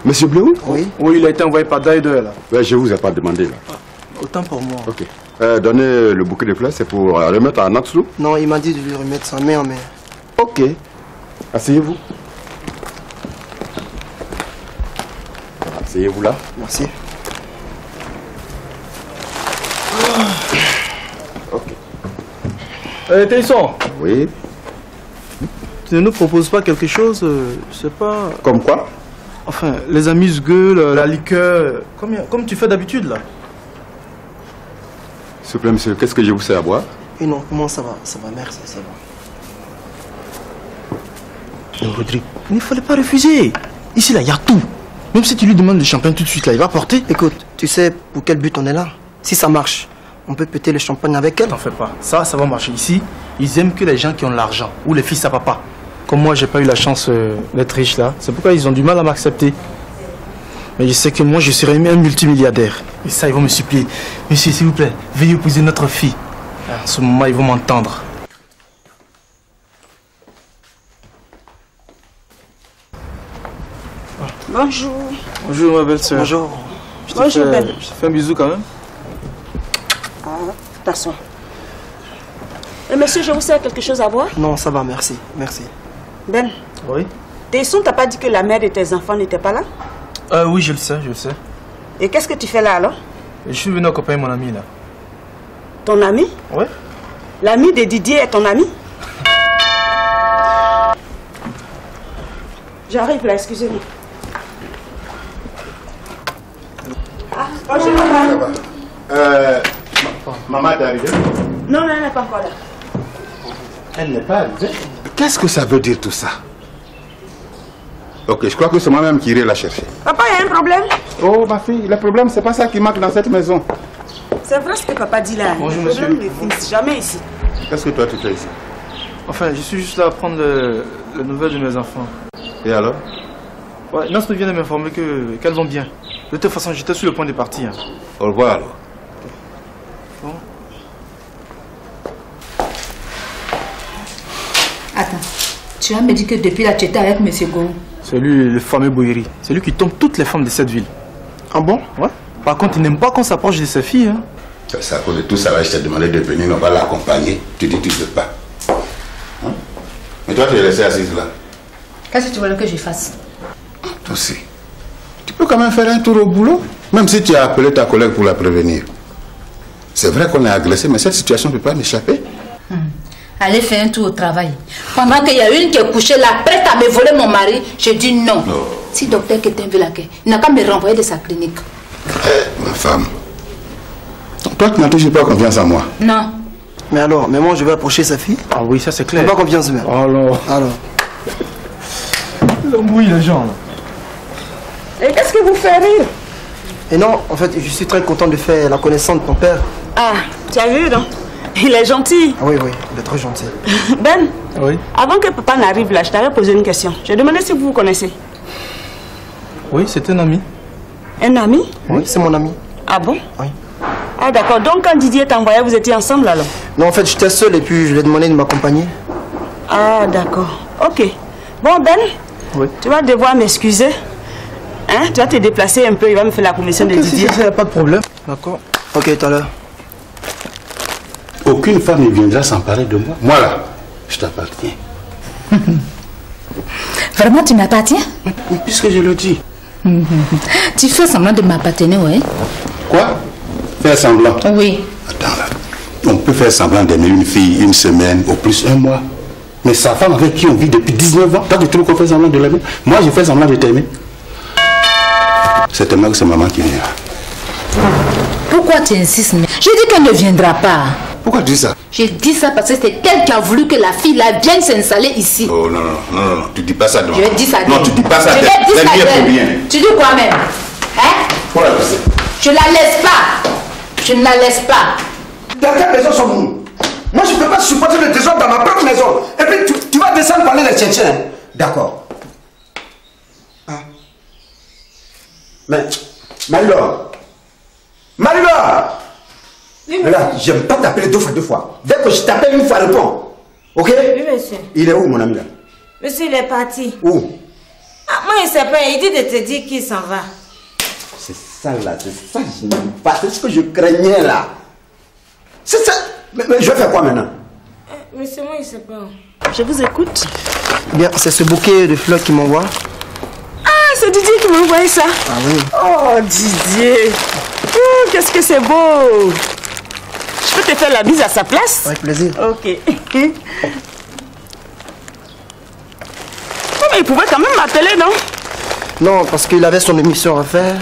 Monsieur Bléou? Oui. Oui, il a été envoyé par Daider, là. Ben, je vous ai pas demandé, là. Autant pour moi. Ok. Donnez le bouquet de fleurs, c'est pour remettre à Natsu? Non, il m'a dit de lui remettre sa main en main. Ok. Asseyez-vous. Asseyez-vous là. Merci. Ok. Tesson. Oui. Tu ne nous proposes pas quelque chose, je sais pas... Comme quoi? Enfin, les amuse-gueules, la liqueur, comme tu fais d'habitude, là. S'il vous plaît, monsieur, qu'est-ce que je vous sers à boire? Et non, comment ça va? Ça va, merci, ça va. Non, Rodrigue, il ne fallait pas refuser. Ici, là, il y a tout. Même si tu lui demandes le champagne tout de suite, là, il va porter. Écoute, tu sais pour quel but on est là? Si ça marche, on peut péter le champagne avec elle. T'en fais pas. Ça va marcher. Ici, ils aiment que les gens qui ont de l'argent ou les fils à papa. Comme moi, j'ai pas eu la chance d'être riche, là. C'est pourquoi ils ont du mal à m'accepter. Mais je sais que moi, je serais un multimilliardaire. Et ça, ils vont me supplier. Monsieur, s'il vous plaît, veuillez épouser notre fille. À ce moment, ils vont m'entendre. Bonjour. Bonjour, ma belle-sœur. Bonjour. Bonjour, Ben. Je te fais un bisou quand même. Ah, attention. Monsieur, je vous sers quelque chose à boire? Non, ça va, merci. Merci. Ben. Oui? Tesson, t'as pas dit que la mère de tes enfants n'était pas là? Oui, je le sais, Et qu'est-ce que tu fais là alors? Je suis venu accompagner mon ami là. Ton ami? Oui. L'ami de Didier est ton ami? J'arrive là, excusez-moi. Ah, bonjour maman. Maman est arrivée? Non, elle n'est pas encore là. Elle n'est pas arrivée? Qu'est-ce que ça veut dire tout ça? Ok, je crois que c'est moi-même qui irai la chercher. Papa, il y a un problème? Oh, ma fille, le problème, c'est pas ça qui manque dans cette maison. C'est vrai ce que papa dit là. Bonjour, le problème monsieur. ne finit jamais ici. Qu'est-ce que toi tu fais ici? Enfin, je suis juste là à prendre les nouvelles de mes enfants. Et alors? Ouais, Nastou vient de m'informer qu'elles vont bien. De toute façon, j'étais sur le point de partir. Au revoir alors. Bon. Attends, tu as me dit que depuis là, tu étais avec M. Gou. C'est lui, le fameux Boyeri. C'est lui qui tombe toutes les femmes de cette ville. Ah bon? Ouais. Par contre, il n'aime pas qu'on s'approche de ses filles. Hein. C'est à cause de tout ça, là, je t'ai demandé de venir, on va l'accompagner. Tu dis que tu ne veux pas. Hein? Mais toi, tu es laissé assise là. Qu'est-ce que tu voulais que je fasse? Toi aussi. Tu peux quand même faire un tour au boulot, même si tu as appelé ta collègue pour la prévenir. C'est vrai qu'on est agressé, mais cette situation ne peut pas m'échapper. Allez faire un tour au travail. Pendant qu'il y a une qui est couchée là, prête à me voler mon mari, je dis non. Oh. Si docteur Ketin veut la quai, il n'a qu'à me renvoyer de sa clinique. Ma femme, toi tu n'as toujours pas confiance en moi. Non. Mais alors, mais moi je vais approcher sa fille. Ah oui, ça c'est clair. Pas confiance même. Alors. L'embrouille les gens là. Et qu'est-ce que vous faites rire? Et non, en fait, je suis très content de faire la connaissance de ton père. Ah, tu as vu, non? Il est gentil. Ah oui, oui, il est très gentil. Ben, Oui. avant que papa n'arrive là, je t'avais posé une question. Je demandais si vous vous connaissez. Oui, c'est un ami. Un ami? Oui, c'est mon ami. Ah bon? Oui. Ah d'accord, donc quand Didier t'envoyait, vous étiez ensemble alors? Non, en fait, j'étais seul et puis je lui ai demandé de m'accompagner. Ah d'accord, ok. Bon Ben, Oui. tu vas devoir m'excuser. Hein? Tu vas te déplacer un peu, il va me faire la commission de Didier. Il n'y a pas de problème. D'accord. Ok, tout à l'heure. Aucune femme ne viendra s'emparer de moi. Moi là, je t'appartiens. Vraiment, tu m'appartiens? Puisque je le dis. Tu fais semblant de m'appartenir, ouais? Quoi? Faire semblant? Oui. Attends là. On peut faire semblant d'aimer une fille une semaine, au plus un mois. Mais sa femme avec qui on vit depuis 19 ans, toi tu trouves qu'on fait semblant de l'aimer? Moi je fais semblant de t'aimer. C'est tellement que c'est maman qui vient. Pourquoi tu insistes? Je dis qu'elle ne viendra pas. Pourquoi tu dis ça? Je dis ça parce que c'est elle qui a voulu que la fille là vienne s'installer ici. Oh non, non, tu dis pas ça devant. Je vais dire ça. Non, tu dis pas ça. Je vais dire ça. Pour bien. Tu dis quoi même? Hein? Pour la passer. Je la laisse pas. Je ne la laisse pas. Dans quelle maison sommes-nous? Moi, je ne peux pas supporter le désordre dans ma propre maison. Et puis, tu vas descendre parler les tchétchènes. D'accord. Ah. Mais, Marie-Laure. Marie-Laure! Là, j'aime pas t'appeler deux fois. Dès que je t'appelle une fois, réponds. Ok? Oui, monsieur. Il est où, mon ami là? Monsieur, il est parti. Où? Ah, moi, il sait pas. Il dit de te dire qu'il s'en va. C'est ça là, c'est ça que je n'aime pas. C'est ce que je craignais là. C'est ça. Mais je vais faire quoi maintenant? Monsieur, moi, il sait pas. Je vous écoute. Bien, c'est ce bouquet de fleurs qui m'envoie. Ah, c'est Didier qui m'a envoyé ça. Ah oui. Oh, Didier. Oh, qu'est-ce que c'est beau. Je peux te faire la bise à sa place? Avec plaisir. Ok. Oh, mais il pouvait quand même m'appeler, non? Non, parce qu'il avait son émission à faire.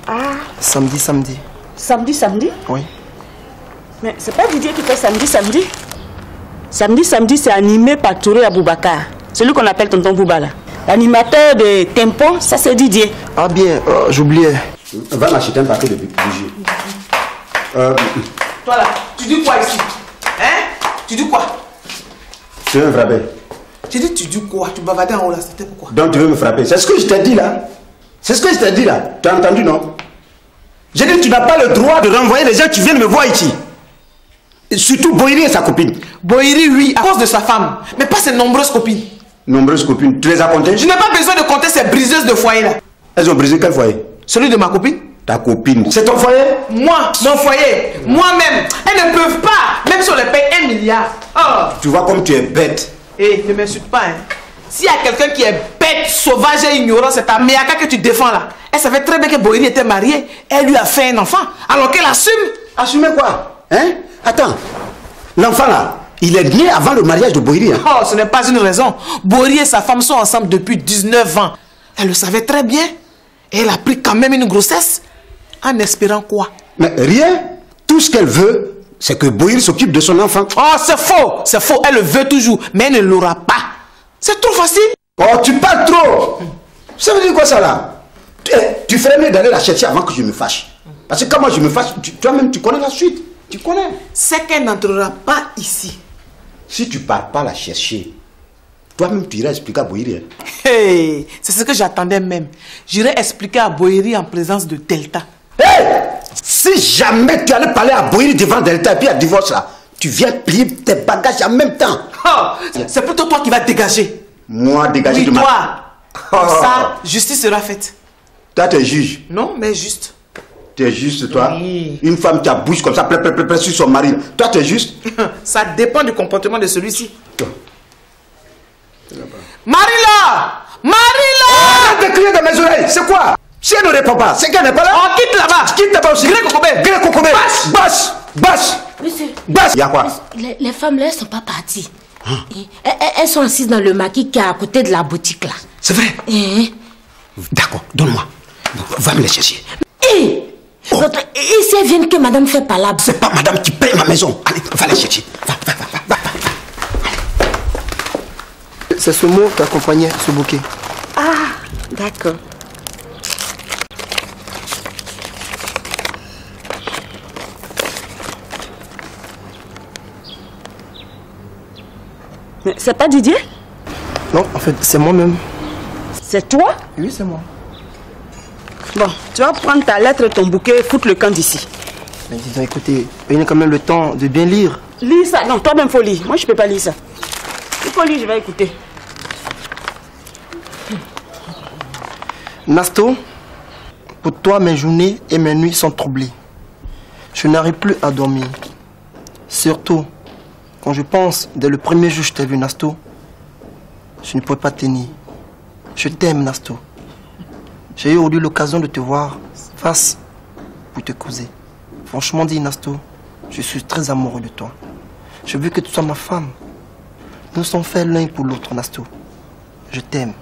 Ah. Samedi. Samedi? Oui. Mais c'est pas Didier qui fait samedi? Samedi, c'est animé par Touré Aboubakar. Celui qu'on appelle Tonton Bouba là. L'animateur de Tempo, ça c'est Didier. Ah bien, j'oubliais. Va m'acheter un paquet de bougies. Toi là, tu dis quoi ici? Hein? Tu dis quoi? Tu veux me frapper? J'ai dit tu dis quoi? Tu bavardais en haut là, c'était pourquoi? Donc tu veux me frapper? C'est ce que je t'ai dit là. C'est ce que je t'ai dit là. Tu as entendu, non? J'ai dit tu n'as pas le droit de renvoyer les gens qui viennent me voir ici. Et surtout Boïri et sa copine. Boïri, oui, à cause de sa femme. Mais pas ses nombreuses copines. Nombreuses copines, tu les as comptées? Je n'ai pas besoin de compter ces briseuses de foyer là. Elles ont brisé quel foyer? Celui de ma copine. Ta copine. C'est ton foyer? Moi, mon foyer. Moi-même. Elles ne peuvent pas. Même si on les paye 1 milliard. Oh. Tu vois comme tu es bête. Eh, ne m'insulte pas, hein. S'il y a quelqu'un qui est bête, sauvage et ignorant, c'est ta Méaka que tu défends là. Elle savait très bien que Boïri était mariée. Elle lui a fait un enfant. Alors qu'elle assume. Assumer quoi? Hein? Attends. L'enfant là, il est né avant le mariage de Boïri. Hein? Oh, ce n'est pas une raison. Boïri et sa femme sont ensemble depuis 19 ans. Elle le savait très bien. Et elle a pris quand même une grossesse. En espérant quoi? Mais rien. Tout ce qu'elle veut, c'est que Boïri s'occupe de son enfant. Oh, c'est faux. C'est faux. Elle le veut toujours. Mais elle ne l'aura pas. C'est trop facile. Oh, tu parles trop. Ça veut dire quoi ça là? Tu ferais mieux d'aller la chercher avant que je me fâche. Parce que quand moi je me fâche, toi-même tu connais la suite. Tu connais. C'est qu'elle n'entrera pas ici. Si tu ne pars pas la chercher, toi-même tu iras expliquer à Boïri. Hein? Hey, c'est ce que j'attendais même. J'irai expliquer à Boïri en présence de Delta. Hey! Si jamais tu allais parler à Boïri devant Delta et puis à divorce là, tu viens plier tes bagages en même temps. Oh, c'est plutôt toi qui vas dégager. Moi dégager oui, de toi. Comme ça, justice sera faite. Toi tu es juge. Non, mais juste. Tu es juste, toi? Oui. Une femme qui a bouche comme ça, sur son mari. Toi, tu es juste? Ça dépend du comportement de celui-ci. Marie-là! Marie-là! Arrête de crier dans mes oreilles. C'est quoi? Si elle ne répond pas, c'est qu'elle n'est pas là. On quitte là-bas. Quitte là-bas aussi. Gré Kokobé. Basse. Monsieur. Basse. Il y a quoi? Les femmes là, elles ne sont pas parties. Hein? Elles sont assises dans le maquis qui est à côté de la boutique là. C'est vrai? D'accord, donne-moi. Va me les chercher. Hey! Et si elles viennent que madame fait palabre? C'est pas madame qui paye ma maison. Allez, va la chercher. Va. C'est ce mot qui accompagnait ce bouquet. Ah, d'accord. Mais c'est pas Didier? Non, en fait, c'est moi-même. C'est toi? Oui, c'est moi. Bon, tu vas prendre ta lettre et ton bouquet et foutre le camp d'ici. Mais disons, écoutez, prenez quand même le temps de bien lire. Lis ça. Non, toi-même, faut lire. Moi, je peux pas lire ça. Il faut lire, je vais écouter. Nasto, pour toi, mes journées et mes nuits sont troublées. Je n'arrive plus à dormir. Surtout, quand je pense, dès le premier jour que je t'ai vu, Nasto, je ne pourrais pas tenir. Je t'aime, Nasto. J'ai eu aujourd'hui l'occasion de te voir face pour te causer. Franchement dit, Nasto, je suis très amoureux de toi. Je veux que tu sois ma femme. Nous sommes faits l'un pour l'autre, Nasto. Je t'aime.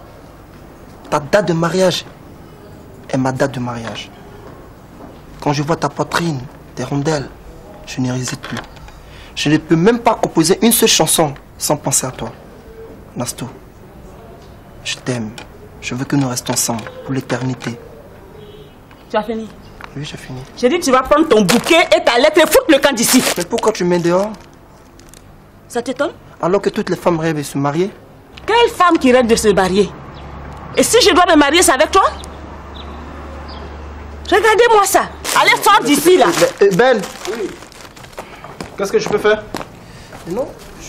Ta date de mariage est ma date de mariage. Quand je vois ta poitrine, tes rondelles, je n'y résiste plus. Je ne peux même pas composer une seule chanson sans penser à toi. Nasto, je t'aime. Je veux que nous restions ensemble pour l'éternité. Tu as fini? Oui, j'ai fini. J'ai dit tu vas prendre ton bouquet et ta lettre et foutre le camp d'ici. Mais pourquoi tu mets dehors? Ça t'étonne? Alors que toutes les femmes rêvent de se marier. Quelle femme qui rêve de se marier? Et si je dois me marier, c'est avec toi? Regardez-moi ça. Allez, sors d'ici là. Ben. Oui. Qu'est-ce que je peux faire? Non,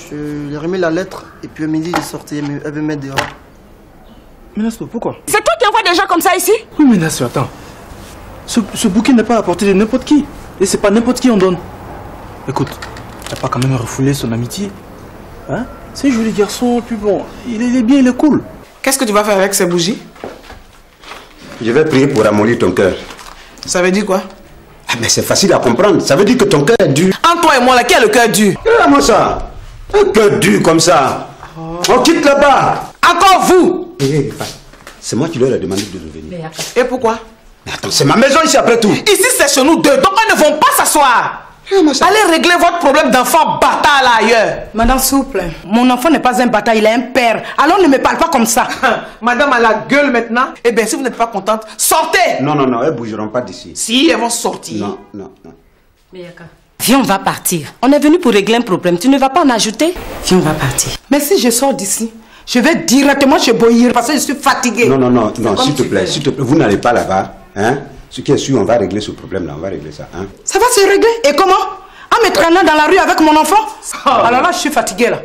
je lui ai remis la lettre et puis à midi il est sorti, elle veut mettre dehors. Mais Nasto, pourquoi? C'est toi qui envoies des gens comme ça ici? Oui, mais Nasto, attends. Ce bouquet n'est pas à portée de n'importe qui. Et c'est pas n'importe qui on donne. Écoute, t'as pas quand même refoulé son amitié? Hein? C'est un joli garçon, puis bon, il est bien, il est cool. Qu'est-ce que tu vas faire avec ces bougies? Je vais prier pour ramollir ton cœur. Ça veut dire quoi? Ah, mais c'est facile à comprendre. Ça veut dire que ton cœur est dur. Entre toi et moi, là, qui a le cœur dur? Regarde-moi ça. Un cœur dur comme ça. On quitte là-bas. Encore vous! C'est moi qui leur ai demandé de revenir. Et pourquoi? Mais attends, c'est ma maison ici après tout. Ici, c'est chez nous deux, donc elles ne vont pas s'asseoir. Allez régler votre problème d'enfant bâtard là ailleurs. Madame, s'il vous plaît, mon enfant n'est pas un bâtard, il est un père. Alors ne me parle pas comme ça. Madame a la gueule maintenant. Eh bien, si vous n'êtes pas contente, sortez. Non, elles ne bougeront pas d'ici. Si, elles vont sortir. Non. Viens, on va partir. On est venu pour régler un problème. Tu ne vas pas en ajouter? Viens, on va partir. Mais si je sors d'ici, je vais directement chez Boyer parce que je suis fatiguée. Non, s'il te plaît, vous n'allez pas là-bas. Hein? Ce qui est sûr, on va régler ce problème-là, on va régler ça. Hein? Ça va se régler? Et comment? En me traînant dans la rue avec mon enfant? Alors là, je suis fatiguée là.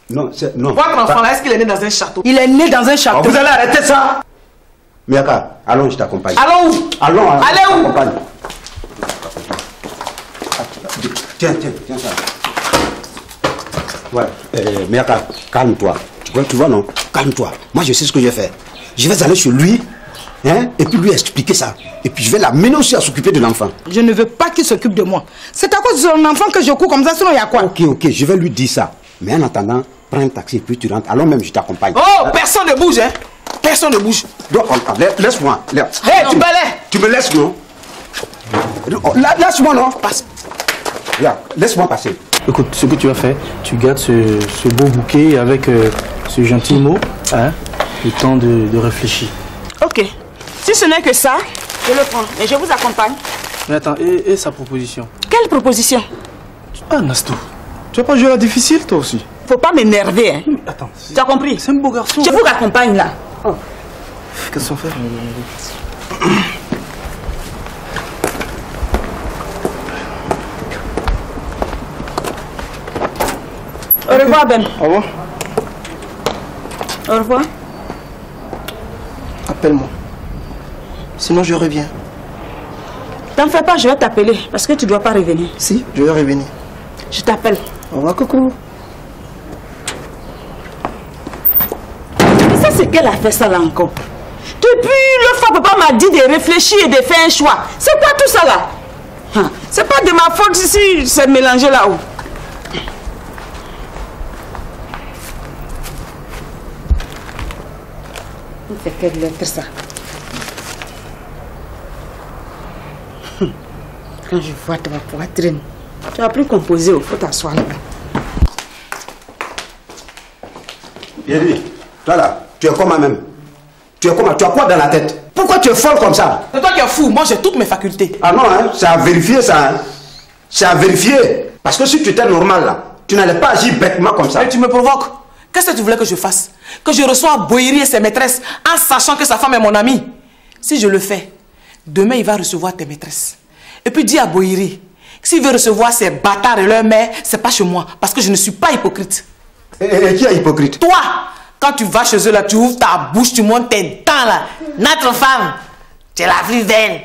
Non. Votre enfant là, est-ce qu'il est né dans un château? Il est né dans un château. Oh, vous allez arrêter ça? Miaka, allons, je t'accompagne. Allons où? Allons, allez où? T'accompagne. Tiens ça. Ouais, Miaka, calme-toi. Tu vois, non? Calme-toi. Moi, je sais ce que je vais faire. Je vais aller sur lui, hein, et puis lui expliquer ça. Et puis je vais l'amener aussi à s'occuper de l'enfant. Je ne veux pas qu'il s'occupe de moi. C'est à cause de son enfant que je cours comme ça, sinon il y a quoi? Ok, je vais lui dire ça. Mais en attendant, prends un taxi et puis tu rentres. Alors même, je t'accompagne. Oh, personne ne bouge, hein? Personne ne bouge. Donc, laisse-moi. Hé, tu balais? Tu me laisses, non? Laisse-moi, non? Passe. Là, laisse-moi passer. Écoute, ce que tu vas faire, tu gardes ce beau bouquet avec ce gentil mot, hein, le temps de réfléchir. Ok. Si ce n'est que ça, je le prends. Et je vous accompagne. Mais attends, et sa proposition? Quelle proposition? Ah, Nasto, tu vas pas jouer à la difficile, toi aussi? Faut pas m'énerver, hein. Attends. Tu as compris? C'est un beau garçon. Je vous accompagne là. Oh. Qu'est-ce qu'on fait? Au revoir, Ben. Au revoir. Au revoir. Appelle-moi. Sinon, je reviens. T'en fais pas, je vais t'appeler parce que tu dois pas revenir. Si, je vais revenir. Je t'appelle. Au revoir, coucou. Mais ça, c'est qu'elle a fait ça là encore. Depuis le fois, papa m'a dit de réfléchir et de faire un choix. C'est quoi tout ça là? C'est pas de ma faute si c'est mélangé là-haut. C'est quelle lettre ça? Quand je vois ta poitrine, tu as plus composé, il faut t'asseoir là-bas. Bienvenue. Toi là, tu es comme moi-même. Tu es comme tu as quoi dans la tête? Pourquoi tu es folle comme ça? C'est toi qui es fou, moi j'ai toutes mes facultés. Ah non, hein, c'est à vérifier ça. Hein. C'est à vérifier. Parce que si tu étais normal là, tu n'allais pas agir bêtement comme ça. Et tu me provoques. Qu'est-ce que tu voulais que je fasse? Que je reçois Boyeri et ses maîtresses en sachant que sa femme est mon amie? Si je le fais, demain il va recevoir tes maîtresses. Et puis dis à Boyeri, s'il veut recevoir ses bâtards et leur mère, c'est pas chez moi. Parce que je ne suis pas hypocrite. Et qui est hypocrite? Toi! Quand tu vas chez eux là, tu ouvres ta bouche, tu montes tes dents là. Notre femme, tu es la plus belle.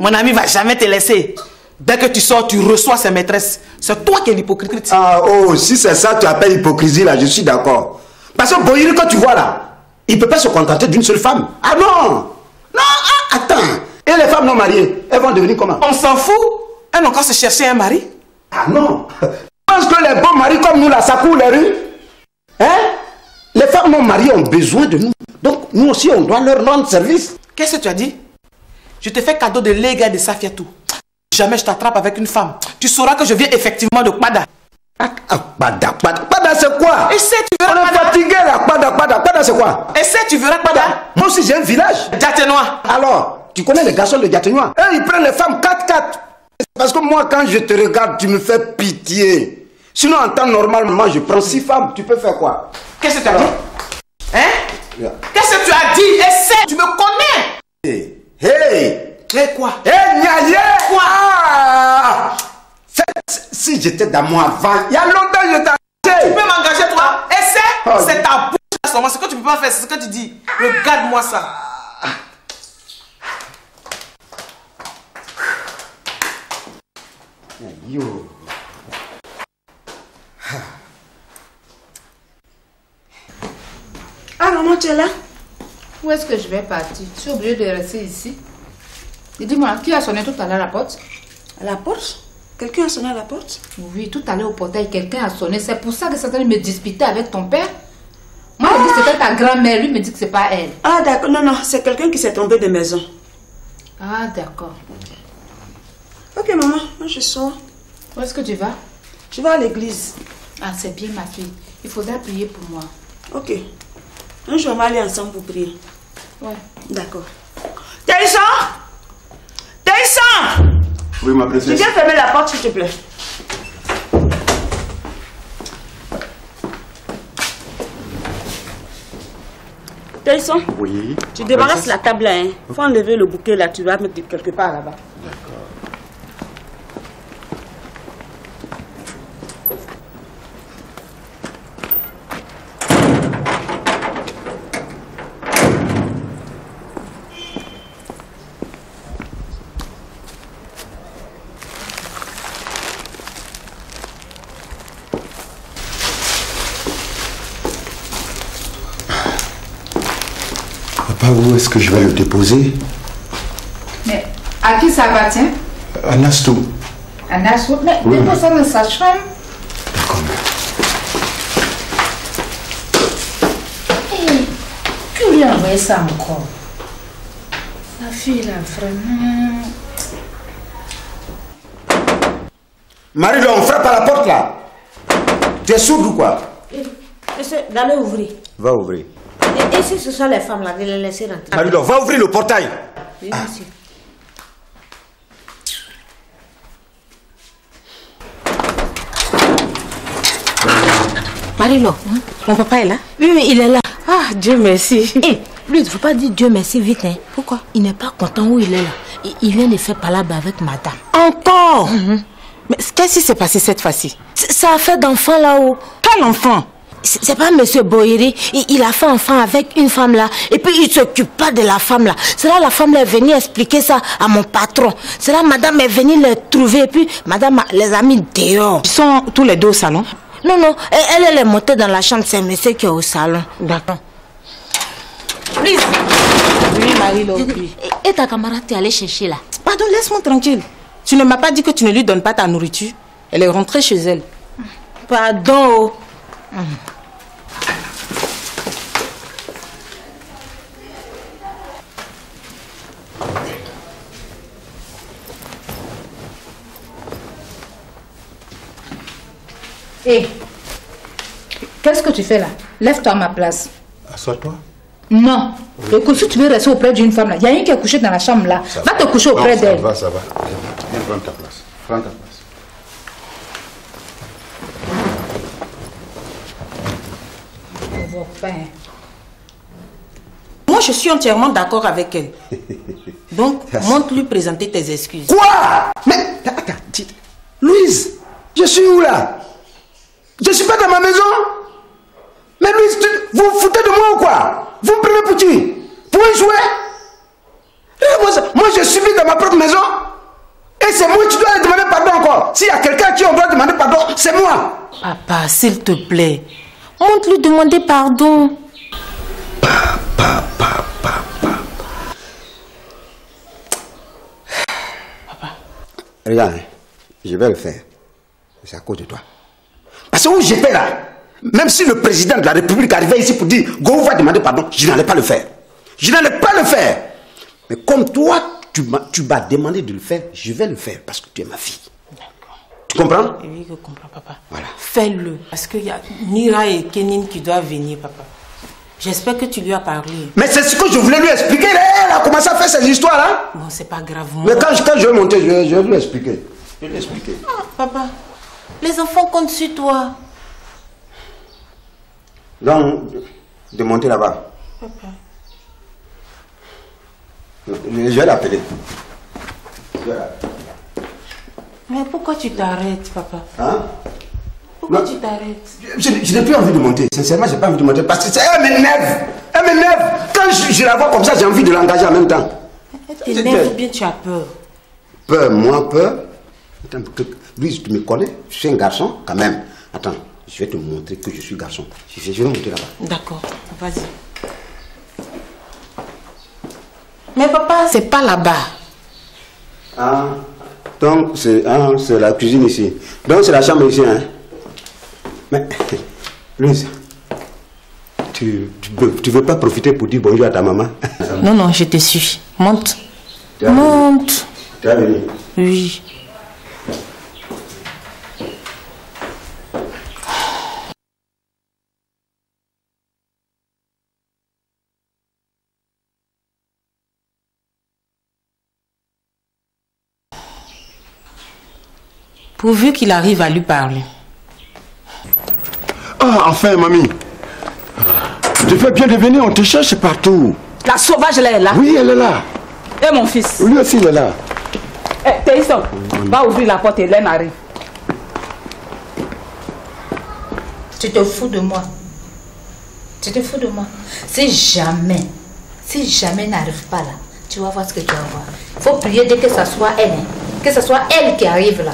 Mon ami va jamais te laisser. Dès que tu sors, tu reçois ses maîtresses. C'est toi qui es l'hypocrite. Ah oh, si c'est ça tu appelles hypocrisie là, je suis d'accord. Parce que Boyeri, quand tu vois là, il ne peut pas se contenter d'une seule femme. Ah non! Non, ah, attends. Et les femmes non mariées, elles vont devenir comment? On s'en fout. Elles n'ont qu'à se chercher un mari. Ah non! Je pense que les bons maris comme nous là, ça court les rues. Hein? Les femmes non mariées ont besoin de nous. Donc nous aussi, on doit leur rendre service. Qu'est-ce que tu as dit? Je te fais cadeau de Lega de Safiatou. Jamais je t'attrape avec une femme. Tu sauras que je viens effectivement de Pada. Pada c'est quoi? Essaie, tu verras. On est fatigué là, Pada c'est quoi? Essaie, tu verras Pada. Moi aussi j'ai un village. Diatenois. Alors, tu connais les garçons de Diatenois? Eux, ils prennent les femmes 4-4. Parce que moi, quand je te regarde, tu me fais pitié. Sinon, en temps normal, moi, je prends 6 femmes. Tu peux faire quoi? Qu'est-ce que tu as dit? Hein? Yeah. Qu'est-ce que tu as dit? Essaie, tu me connais. Hey! Hey quoi? Hey, Niaye! Quoi? Ah! Si j'étais dans moi avant, il y a longtemps je t'ai acheté. Tu peux m'engager toi? Essaie! Oh, c'est ta bouche là, ce que tu peux pas faire, c'est ce que tu dis. Regarde-moi ça. Yo. Ah, maman, tu es là? Où est-ce que je vais partir? Je suis obligée de rester ici. Et dis-moi, qui a sonné tout à l'heure à la porte? À la porte? Quelqu'un a sonné à la porte? Oui, tout à l'heure au portail, quelqu'un a sonné. C'est pour ça que certains me disputaient avec ton père. Moi, je dis que c'était ta grand-mère. Lui me dit que c'est pas elle. Ah, d'accord. Non, non, c'est quelqu'un qui s'est tombé de maison. Ah, d'accord. Ok, maman, moi je sors. Où est-ce que tu vas? Je vais à l'église. Ah, c'est bien, ma fille. Il faudra prier pour moi. Ok. Un jour, on va aller ensemble pour prier. Ouais. D'accord. Taïsan! Taïsan! Oui, ma princesse. Tu viens fermer la porte, s'il te plaît. Taïsan? Oui. Tu débarrasses la table là, hein. Faut enlever le bouquet là, tu vas mettre quelque part là-bas. D'accord. Où est-ce que je vais le déposer? Mais à qui ça appartient? À Nastou. À Nastou? Mais oui, dépose ça dans sa chambre. D'accord. Hey, qui lui a envoyé ça encore? La fille là, vraiment. Marie, on frappe à la porte là. Tu es sourde ou quoi? D'aller ouvrir. Va ouvrir. Et si ce sont les femmes là, de les laisser rentrer. Marie-Laure, va ouvrir le portail. Oui, monsieur. Marie-Laure, mon papa est là? Oui, oui, il est là. Ah, Dieu merci. Hé, lui, il ne faut pas dire Dieu merci vite. Hein. Pourquoi? Il n'est pas content où il est là. Il vient de faire palabre avec madame. Encore? Mais qu'est-ce qui s'est passé cette fois-ci? Ça a fait d'enfant là-haut. Quel enfant? C'est pas monsieur Boyeri. Il a fait enfant avec une femme là. Et puis il ne s'occupe pas de la femme là. C'est là la femme là est venue expliquer ça à mon patron. C'est là madame est venue les trouver. Et puis madame les a mis dehors. Ils sont tous les deux au salon? Non, non. Elle est montée dans la chambre. C'est monsieur qui est au salon. D'accord. Please. Oui, Marie-Laure. Oui. Et ta camarade t'es allée chercher là? Pardon, laisse-moi tranquille. Tu ne m'as pas dit que tu ne lui donnes pas ta nourriture? Elle est rentrée chez elle. Pardon. Hé, qu'est-ce que tu fais là? Lève-toi à ma place. Assois-toi. Non. Écoute, si tu veux rester auprès d'une femme là, il y a une qui est couchée dans la chambre là. Va te coucher auprès d'elle. Ça va. Viens prendre ta place. Prends ta place. Moi, je suis entièrement d'accord avec elle. Donc, montre-lui présenter tes excuses. Quoi? Mais, attends, Louise, je suis où là? Je suis pas dans ma maison? Mais Louise, vous vous foutez de moi ou quoi? Vous me prenez pour qui? Pour un jouet? Moi, je suis dans ma propre maison. Et c'est moi qui dois aller demander pardon encore. S'il y a quelqu'un à qui on doit demander pardon, c'est moi. Papa, s'il te plaît, montre-lui demander pardon. Regarde, je vais le faire. C'est à cause de toi. Parce que où j'étais là, même si le président de la République arrivait ici pour dire Go va demander pardon, je n'allais pas le faire. Je n'allais pas le faire. Mais comme toi, tu m'as demandé de le faire, je vais le faire parce que tu es ma fille. Tu comprends? Oui, je comprends, papa. Voilà. Fais-le. Parce qu'il y a Nira et Kenin qui doivent venir, papa. J'espère que tu lui as parlé. Mais c'est ce que je voulais lui expliquer. Elle a commencé à faire ces histoires-là. Bon, c'est pas grave. Mais quand je vais monter, je vais lui expliquer. Je vais lui expliquer. Ah, papa, les enfants comptent sur toi. Donc, de monter là-bas. Papa. Je vais l'appeler. Mais pourquoi tu t'arrêtes, papa? Hein? Pourquoi tu t'arrêtes? Je n'ai plus envie de monter. Sincèrement, je n'ai pas envie de monter parce que elle m'énerve. Elle m'énerve. Quand je la vois comme ça, j'ai envie de l'engager en même temps. Elle t'énerve ou bien tu as peur? Peur, moi, peur. Attends, Louise, tu me connais? Je suis un garçon, quand même. Attends, je vais te montrer que je suis garçon. Je vais monter là-bas. D'accord, vas-y. Mais papa, c'est pas là-bas. Ah, donc c'est la cuisine ici. Donc c'est la chambre ici, hein? Mais, Louise, tu veux pas profiter pour dire bonjour à ta maman? Non, non, je te suis. Monte. Monte. Tu vas venir? Oui. Pourvu qu'il arrive à lui parler. Ah, enfin, mamie. Tu fais bien de venir, on te cherche partout. La sauvage, elle est là. Oui, elle est là. Et mon fils? Lui aussi, il est là. Eh, Théison, va ouvrir la porte, Hélène arrive. Tu te fous de moi. Tu te fous de moi. Si jamais n'arrive pas là, tu vas voir ce que tu vas voir. Il faut prier dès que ce soit elle. Hein. Que ce soit elle qui arrive là.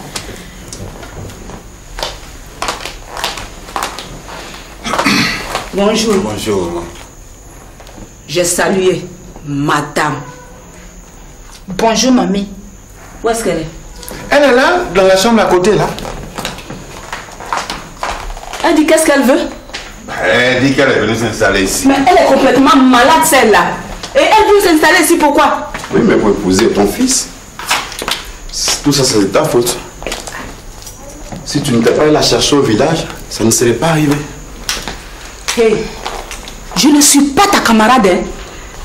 Bonjour. Bonjour. J'ai salué madame. Bonjour, mamie. Où est-ce qu'elle est? Elle est là, dans la chambre à côté, là. Elle dit qu'est-ce qu'elle veut? Elle dit qu'elle est venue s'installer ici. Mais elle est complètement malade, celle-là. Et elle veut s'installer ici, pourquoi? Oui, mais pour épouser ton fils. Tout ça, c'est de ta faute. Si tu n'étais pas allé la chercher au village, ça ne serait pas arrivé. Hey, je ne suis pas ta camarade, hein.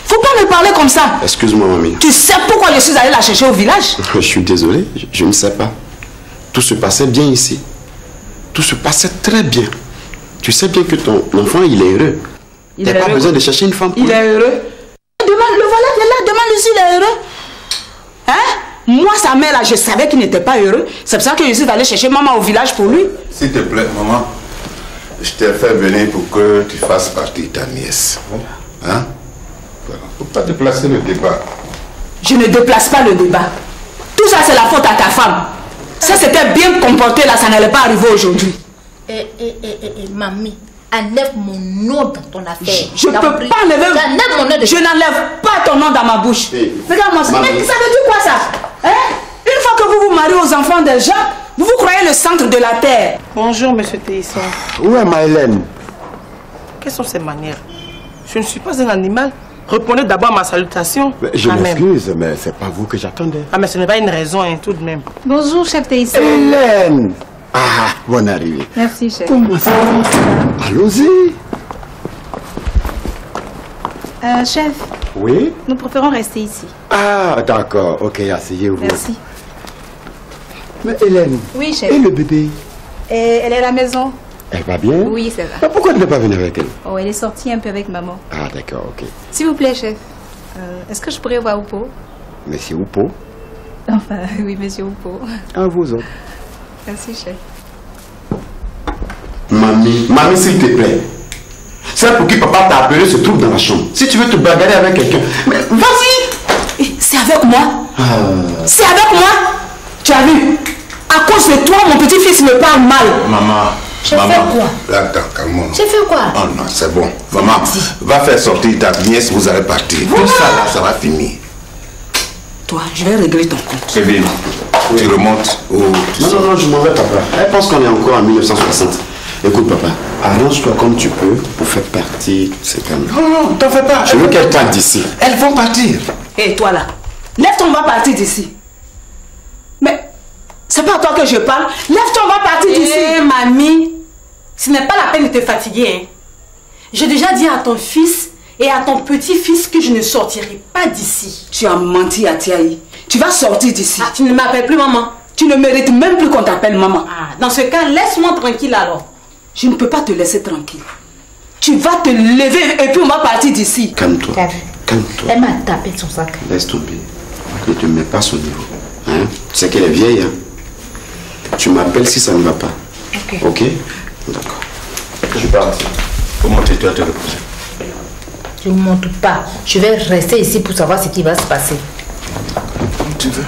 Faut pas me parler comme ça. Excuse-moi, mamie. Tu sais pourquoi je suis allée la chercher au village? Je suis désolé, je ne sais pas. Tout se passait bien ici. Tout se passait très bien. Tu sais bien que ton enfant, il est heureux. Tu n'as pas besoin de chercher une femme pour Il est heureux. Demande, le voilà qui est là, demande-lui s'il est heureux. Hein? Moi, sa mère, là, je savais qu'il n'était pas heureux. C'est pour ça que je suis allée chercher maman au village pour lui. S'il te plaît, maman, je t'ai fait venir pour que tu fasses partie de ta nièce. Hein? Voilà. Faut pas déplacer le débat. Je ne déplace pas le débat. Tout ça, c'est la faute à ta femme. Ça, c'était bien comporté, là, ça n'allait pas arriver aujourd'hui. Mamie, enlève mon nom dans ton affaire. Je ne peux pas enlever. Je n'enlève pas ton nom dans ma bouche. Regarde-moi, ça veut dire quoi ça? Hein? Une fois que vous vous mariez aux enfants des gens, vous vous croyez le centre de la terre. Bonjour, monsieur Théison. Où est Maëlène? Quelles sont ces manières? Je ne suis pas un animal. Répondez d'abord à ma salutation. Mais je m'excuse, mais c'est pas vous que j'attendais. Ah, mais ce n'est pas une raison, hein, tout de même. Bonjour, chef Théison. Hélène! Ah, bonne arrivée. Merci, chef. Comment ça va? Allons-y. Chef, Oui? nous préférons rester ici. Ah, d'accord. Ok, asseyez-vous. Merci. Mais Hélène. Oui, chef. Et le bébé? Elle est à la maison. Elle va bien? Oui, ça va. Mais pourquoi tu n'es pas venu avec elle? Oh, elle est sortie un peu avec maman. Ah, d'accord, ok. S'il vous plaît, chef. Est-ce que je pourrais voir Oupo? Monsieur Oupo? Enfin, oui, monsieur Oupo. À vous autres. Merci, chef. Mamie, s'il te plaît. Celle pour qui papa t'a appelé se trouve dans la chambre. Si tu veux te bagarrer avec quelqu'un, mais vas-y! C'est avec moi? C'est avec moi? Tu as vu? À cause de toi, mon petit-fils me parle mal. Maman. J'ai fait quoi? Là, attends, calme-moi. J'ai fait quoi? Oh non, c'est bon. Maman, va faire sortir ta nièce, vous allez partir. Voilà. Tout ça là, ça va finir. Toi, je vais régler ton compte. C'est bien. Tu remontes au... Non, je m'en vais, papa. Elle pense qu'on est encore en 1960. Écoute, papa, arrange-toi comme tu peux pour faire partie de ces gamins. Non, t'en fais pas. Je veux qu'elles partent d'ici. Elles vont partir. Hé, toi là, lève-toi, on va partir d'ici. Mais, c'est pas à toi que je parle. Lève-toi, on va partir d'ici. Hé, mamie, ce n'est pas la peine de te fatiguer. Hein. J'ai déjà dit à ton fils et à ton petit-fils que je ne sortirai pas d'ici. Tu as menti à Tiaï. Tu vas sortir d'ici. Ah, tu ne m'appelles plus maman. Tu ne mérites même plus qu'on t'appelle maman. Ah, dans ce cas, laisse-moi tranquille alors. Je ne peux pas te laisser tranquille. Tu vas te lever et puis on va partir d'ici. Calme-toi. Calme-toi. Elle m'a tapé son sac. Laisse tomber. Ne te mets pas à son niveau. Hein? Tu sais qu'elle est vieille. Hein? Tu m'appelles si ça ne va pas. Ok? D'accord. Je vais partir. Comment tu dois te reposer? Je ne monte pas. Je vais rester ici pour savoir ce qui va se passer. Comme tu veux.